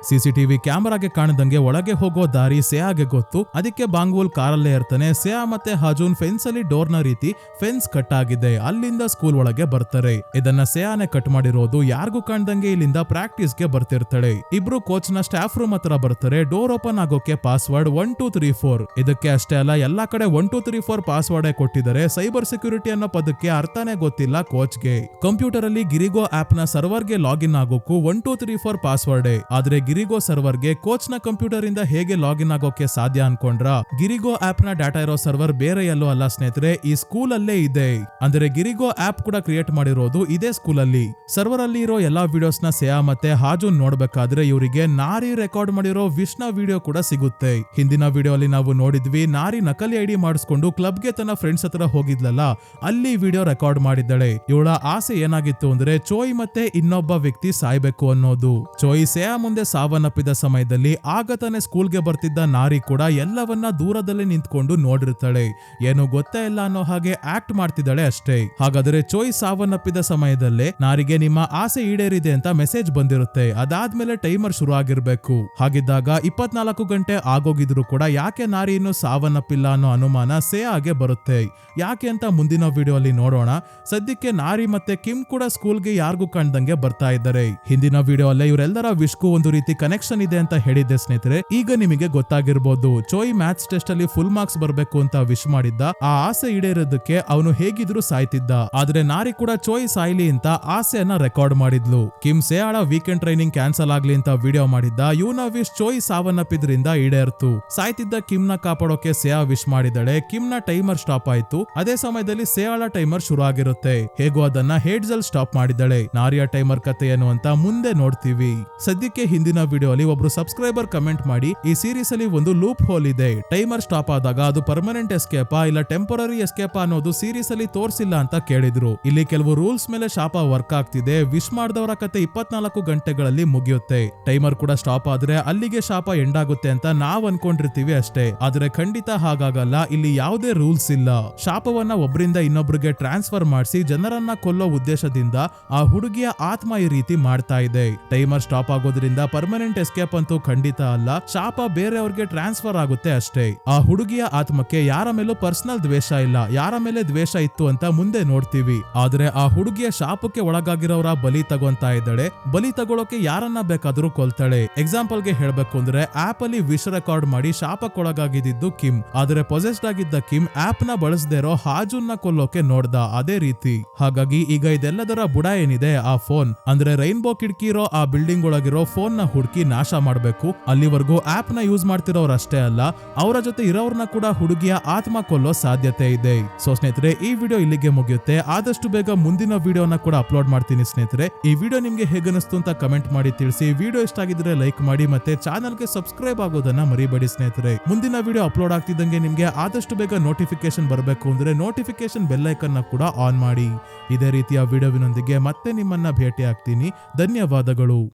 ಸಿಸಿಟಿವಿ ಕ್ಯಾಮೆರಾಗೆ ಕಾಣದಂಗೆ ಒಳಗೆ ಹೋಗೋ ದಾರಿ ಸೇಯಾಗೆ ಗೊತ್ತು. ಅದಕ್ಕೆ ಬಾಂಗ್ವೂಲ್ ಕಾರಲ್ಲೇ ಇರ್ತಾನೆ. ಸೇಯಾ ಮತ್ತೆ ಹಾಜೂನ್ ಫೆನ್ಸ್ ಅಲ್ಲಿ ಡೋರ್ ನ ರೀತಿ ಫೆನ್ಸ್ ಕಟ್ ಆಗಿದೆ, ಅಲ್ಲಿಂದ ಸ್ಕೂಲ್ ಒಳಗೆ ಬರ್ತಾರೆ. ಇದನ್ನ ಸೇಯಾನೆ ಕಟ್ ಮಾಡಿರೋದು. ಯಾರಿಗೂ ಕಾಣ್ದಂಗೆ ಇಲ್ಲಿಂದ ಪ್ರಾಕ್ಟೀಸ್ ಗೆ ಬರ್ತಿರ್ತಾಳೆ. ಇಬ್ರು ಕೋಚ್ ನ ಸ್ಟಾಫ್ ರೂಮ್ ಹತ್ರ ಬರ್ತಾರೆ. ಡೋರ್ ಓಪನ್ ಆಗೋಕೆ ಪಾಸ್ವರ್ಡ್ 1234. ಇದಕ್ಕೆ ಅಷ್ಟೇ ಅಲ್ಲ, ಎಲ್ಲಾ ಕಡೆ 1234 ಪಾಸ್ವರ್ಡ್ ಕೊಟ್ಟಿದ್ದಾರೆ. ಸೈಬರ್ ಸೆಕ್ಯೂರಿಟಿ ಅನ್ನೋ ಪದಕ್ಕೆ ಅರ್ಥನೇ ಗೊತ್ತಿಲ್ಲ ಕೋಚ್ಗೆ. ಕಂಪ್ಯೂಟರ್ ಅಲ್ಲಿ ಗಿರಿಗೋ ಆಪ್ ನ ಸರ್ವರ್ ಗೆ ಲಾಗಿನ್ ಆಗೋಕು 1234 ಪಾಸ್ವರ್ಡ್. ಆದ್ರೆ ಗಿರಿಗೋ ಸರ್ವರ್ ಗೆ ಕೋಚ್ ನ ಕಂಪ್ಯೂಟರ್ ಇಂದ ಹೇಗೆ ಲಾಗಿನ್ ಆಗೋಕೆ ಸಾಧ್ಯ ಅನ್ಕೊಂಡ್ರ? ಗಿರಿಗೋ ಆಪ್ ನ ಡಾಟಾ ಇರೋ ಸರ್ವರ್ ಬೇರೆ ಎಲ್ಲೋ ಅಲ್ಲ ಸ್ನೇಹಿತರೆ, ಈ ಸ್ಕೂಲ್ ಅಲ್ಲೇ ಇದೆ. ಅಂದ್ರೆ ಗಿರಿಗೋ ಆಪ್ ಕೂಡ ಕ್ರಿಯೇಟ್ ಮಾಡಿರೋದು ಇದೇ ಸ್ಕೂಲ್ ಅಲ್ಲಿ. ಸರ್ವರ್ ಅಲ್ಲಿ ಇರೋ ಎಲ್ಲಾ ವಿಡಿಯೋಸ್ ನ ಸೇಯಾ ಮತ್ತೆ ಹಾಜೂನ್ ನೋಡ್ಬೇಕಾದ್ರೆ ಇವರಿಗೆ ನಾರಿ ರೆಕಾರ್ಡ್ ಮಾಡಿರೋ ವಿಶ್ನ ವಿಡಿಯೋ ಕೂಡ ಸಿಗುತ್ತೆ. ಹಿಂದಿನ ವಿಡಿಯೋ ಅಲ್ಲಿ ನಾವು ನೋಡಿದ್ವಿ, ನಾರಿ ನಕಲಿ ಐಡಿ ಮಾಡಿಸ್ಕೊಂಡು ಕ್ಲಬ್ ಗೆ ತನ್ನ ಫ್ರೆಂಡ್ಸ್ ಹತ್ರ ಹೋಗಿದ್ಲಲ್ಲ, ಅಲ್ಲಿ ವಿಡಿಯೋ ರೆಕಾರ್ಡ್ ಮಾಡಿದ್ದಾಳೆ. ಇವಳ ಆಸೆ ಏನಾಗಿತ್ತು ಅಂದ್ರೆ ಚೋಯ್ ಮತ್ತೆ ಇನ್ನೊಬ್ಬ ವ್ಯಕ್ತಿ ಸಾಯ್ಬೇಕು ಅನ್ನೋದು. ಚೋಯ್ ಸೇಯಾ ಮುಂದೆ ಸಾವನ್ನಪ್ಪಿದ ಸಮಯದಲ್ಲಿ ಆಗ ತಾನೇ ಸ್ಕೂಲ್ಗೆ ಬರ್ತಿದ್ದ ನಾರಿ ಕೂಡ ಎಲ್ಲವನ್ನ ದೂರದಲ್ಲೇ ನಿಂತ್ಕೊಂಡು ನೋಡಿರ್ತಾಳೆ. ಏನು ಗೊತ್ತೇ ಇಲ್ಲ ಅನ್ನೋ ಹಾಗೆ ಆಕ್ಟ್ ಮಾಡ್ತಿದ್ದಾಳೆ ಅಷ್ಟೇ. ಹಾಗಾದ್ರೆ ಚೋಯ್ ಸಾವನ್ನಪ್ಪಿದ ಸಮಯದಲ್ಲೇ ನಾರಿಗೆ ನಿಮ್ಮ ಆಸೆ ಈಡೇರಿದೆ ಅಂತ ಮೆಸೇಜ್ ಬಂದಿರುತ್ತೆ. ಅದಾದ್ಮೇಲೆ ಟೈಮರ್ ಶುರು ಆಗಿರ್ಬೇಕು. ಹಾಗಿದ್ದಾಗ 24 ಗಂಟೆ ಆಗೋಗಿದ್ರು ಕೂಡ ಯಾಕೆ ನಾರಿ ಇನ್ನು ಸಾವನ್ನಪ್ಪಿಲ್ಲ ಅನ್ನೋ ಅನುಮಾನ ಸೇಯಾಗೆ ಬರುತ್ತೆ. ಯಾಕೆ ಅಂತ ಮುಂದಿನ ವಿಡಿಯೋ ಅಲ್ಲಿ ನೋಡೋಣ. ಸದ್ಯಕ್ಕೆ ನಾರಿ ಮತ್ತೆ ಕಿಮ್ ಕೂಡ ಸ್ಕೂಲ್ಗೆ ಯಾರಿಗೂ ಕಾಣ್ದಂಗೆ ಬರ್ತಾ ಇದ್ದಾರೆ. ಹಿಂದಿನ ವಿಡಿಯೋ ಅಲ್ಲೇ ಇವರೆಲ್ಲರ ವಿಶ್ಗೂ ಒಂದು ರೀತಿ ಕನೆಕ್ಷನ್ ಇದೆ ಅಂತ ಹೇಳಿದ್ದೆ ಸ್ನೇಹಿತರೆ. ಈಗ ನಿಮಗೆ ಗೊತ್ತಾಗಿರ್ಬೋದು, ಚೋಯ್ ಮ್ಯಾಥ್ಸ್ ಟೆಸ್ಟ್ ಅಲ್ಲಿ ಫುಲ್ ಮಾರ್ಕ್ಸ್ ಬರ್ಬೇಕು ಅಂತ ವಿಶ್ ಮಾಡಿದ್ದ. ಆ ಆಸೆ ಈಡೇರೋದಕ್ಕೆ ಅವನು ಹೇಗಿದ್ರು ಸಾಯ್ತಿದ್ದ. ಆದ್ರೆ ನಾರಿ ಕೂಡ ಚೋಯ್ ಸಾಯ್ಲಿ ಅಂತ ಆಸೆಯನ್ನ ರೆಕಾರ್ಡ್ ಮಾಡಿದ್ಲು. ಕಿಮ್ ಸೇಯಾಳ ವೀಕೆಂಡ್ ಟ್ರೈನಿಂಗ್ ಕ್ಯಾನ್ಸಲ್ ಆಗ್ಲಿ ಅಂತ ವಿಡಿಯೋ ಮಾಡಿದ್ದ. ಇವನ ವಿಶ್ ಚೋಯ್ ಸಾವನ್ನಪ್ಪಿದ್ರಿಂದ ಈಡೇರ್ತು. ಸಾಯ್ತಿದ್ದ ಕಿಮ್ ನ ಕಾಪಾಡೋಕೆ ಸೇಯಾ ವಿಶ್ ಮಾಡಿದಳೆ. ಕಿಮ್ ನ ಟೈಮರ್ ಸ್ಟಾಪ್ ಆಯ್ತು. ಅದೇ ಸಮಯದಲ್ಲಿ ಸೇಯಾಳ ಟೈಮರ್ ಶುರು ಆಗಿರುತ್ತೆ. ಹೇಗೋ ಅದನ್ನ ಹೇಡ್ಜಲ್ ಸ್ಟಾಪ್ ಮಾಡಿದಳೆ. ನಾರಿಯ ಟೈಮರ್ ಕತೆ ಏನು ಅಂತ ಮುಂದೆ ನೋಡ್ತೀವಿ. ಸದ್ಯಕ್ಕೆ ಹಿಂದಿನ ವಿಡಿಯೋ ಅಲ್ಲಿ ಒಬ್ರು ಸಬ್ಸ್ಕ್ರೈಬರ್ ಕಮೆಂಟ್ ಮಾಡಿ, ಈ ಸೀರೀಸ್ ಅಲ್ಲಿ ಒಂದು ಲೂಪ್ ಹೋಲ್ ಇದೆ. ಟೈಮರ್ ಸ್ಟಾಪ್ ಆದಾಗ ಅದು ಪರ್ಮನೆಂಟ್ ಎಸ್ಕೇಪಾ ಇಲ್ಲ ಟೆಂಪರರಿ ಎಸ್ಕೇಪಾ ಅನ್ನೋದು ಸೀರೀಸ್ ಅಲ್ಲಿ ತೋರಿಸಿಲ್ಲ ಅಂತ ಕೇಳಿದ್ರು. ಇಲ್ಲಿ ಕೆಲವು ರೂಲ್ಸ್ ಮೇಲೆ ಶಾಪ ವರ್ಕ್ ಆಗ್ತಿದೆ. ವಿಶ್ ಮಾಡಿದವರ ಕತೆ 24 ಗಂಟೆಗಳಲ್ಲಿ ಮುಗಿಯುತ್ತೆ. ಟೈಮರ್ ಕೂಡ ಸ್ಟಾಪ್ ಆದ್ರೆ ಅಲ್ಲಿಗೆ ಶಾಪ ಎಂಡ್ ಆಗುತ್ತೆ ಅಂತ ನಾವ್ ಅನ್ಕೊಂಡಿರ್ತೀವಿ ಅಷ್ಟೇ. ಆದ್ರೆ ಖಂಡಿತ ಹಾಗಾಗಲ್ಲ. ಇಲ್ಲಿ ಯಾವುದೇ ರೂಲ್ಸ್ ಇಲ್ಲ. ಶಾಪವನ್ನ ಒಬ್ಬರಿಂದ ಇನ್ನೊಬ್ರಿಗೆ ಟ್ರಾನ್ಸ್ಫರ್ ಮಾಡಿಸಿ ಜನರನ್ನ ಕೊಲ್ಲೋ ಉದ್ದೇಶದಿಂದ ಆ ಹುಡುಗಿಯ ಆತ್ಮ ಈ ರೀತಿ ಮಾಡ್ತಾ ಇದೆ. ಟೈಮರ್ ಸ್ಟಾಪ್ ಆಗೋದ್ರಿಂದ ಪರ್ಮನೆಂಟ್ ಎಸ್ಕೇಪ್ ಅಂತೂ ಖಂಡಿತ ಅಲ್ಲ. ಶಾಪ ಬೇರೆಯವ್ರಿಗೆ ಟ್ರಾನ್ಸ್ಫರ್ ಆಗುತ್ತೆ ಅಷ್ಟೇ. ಆ ಹುಡುಗಿಯ ಆತ್ಮಕ್ಕೆ ಯಾರ ಮೇಲೂ ಪರ್ಸನಲ್ ದ್ವೇಷ ಇಲ್ಲ. ಯಾರ ಮೇಲೆ ದ್ವೇಷ ಇತ್ತು ಅಂತ ಮುಂದೆ ನೋಡ್ತೀವಿ. ಆದ್ರೆ ಆ ಹುಡುಗಿಯ ಶಾಪಕ್ಕೆ ಒಳಗಾಗಿರೋರ ಬಲಿ ತಗೊಂತಾ ಇದ್ದಾಳೆ. ಬಲಿ ತಗೊಳಕ್ಕೆ ಯಾರನ್ನ ಬೇಕಾದ್ರೂ ಕೊಲ್ತಾಳೆ. ಎಕ್ಸಾಂಪಲ್ ಗೆ ಹೇಳ್ಬೇಕು ಅಂದ್ರೆ ಆಪ್ ಅಲ್ಲಿ ವಿಶ್ ರೆಕಾರ್ಡ್ ಮಾಡಿ ಶಾಪಕ್ಕೊಳಗಾಗಿದ್ದು ಕಿಮ್. ಆದ್ರೆ ಪೊಸೆಸ್ಡ್ ಆಗಿದ್ದ ಕಿಮ್ ಆಪ್ ನ ಬಳಸದೇ ಇರೋ ಹಾಜುನ್ನ ಕೊಲ್ಲೋಕೆ ನೋಡ್ದ. ಅದೇ ರೀತಿ. ಹಾಗಾಗಿ ಈಗ ಇದೆಲ್ಲದರ ಬುಡ ಏನಿದೆ, ಆ ಫೋನ್ ಅಂದ್ರೆ ರೈನ್ಬೋ ಕಿಟಕಿ ಇರೋ ಆ ಬಿಲ್ಡಿಂಗ್ ಒಳಗಿರೋ ಫೋನ್ ನ ಹುಡುಕಿ ನಾಶ ಮಾಡ್ಬೇಕು. ಅಲ್ಲಿವರೆಗೂ ಆಪ್ ನ ಯೂಸ್ ಮಾಡ್ತಿರೋರು ಅಷ್ಟೇ ಅಲ್ಲ, ಅವರ ಜೊತೆ ಇರೋರ್ನ ಕೂಡ ಹುಡುಗಿಯ ಆತ್ಮ ಕೊಲ್ಲೋ ಸಾಧ್ಯತೆ ಇದೆ. ಸೊ ಸ್ನೇಹಿತರೆ, ಈ ವಿಡಿಯೋ ಇಲ್ಲಿಗೆ ಮುಗಿಯುತ್ತೆ. ಆದಷ್ಟು ಬೇಗ ಮುಂದಿನ ವಿಡಿಯೋನ ಕೂಡ ಅಪ್ಲೋಡ್ ಮಾಡ್ತೀನಿ ಸ್ನೇಹಿತರೆ. ಈ ವಿಡಿಯೋ ನಿಮ್ಗೆ ಹೇಗನಿಸ್ತು ಅಂತ ಕಮೆಂಟ್ ಮಾಡಿ ತಿಳಿಸಿ. ವಿಡಿಯೋ ಇಷ್ಟ ಆಗಿದ್ರೆ ಲೈಕ್ ಮಾಡಿ ಮತ್ತೆ ಚಾನಲ್ಗೆ ಸಬ್ಸ್ಕ್ರೈಬ್ ಆಗೋದನ್ನ ಮರಿಬೇಡಿ ಸ್ನೇಹಿತರೆ. ಮುಂದಿನ ವಿಡಿಯೋ ಅಪ್ಲೋಡ್ ಆಗ್ತಿದ್ದಂಗೆ ನಿಮ್ಗೆ ಆದಷ್ಟು ಬೇಗ ನೋಟಿಫಿಕೇಶನ್ ಬರಬೇಕು ಅಂದ್ರೆ ನೋಟಿಫಿಕೇಶನ್ ಬೆಲ್ ಐಕನ್ ನ ಕೂಡ ಆನ್ ಮಾಡಿ. ಇದೇ ರೀತಿಯ ವಿಡಿಯೋವಿನೊಂದಿಗೆ ಮತ್ತೆ ನಿಮ್ಮನ್ನ ಭೇಟಿ ಆಗ್ತೀನಿ. ಧನ್ಯವಾದಗಳು.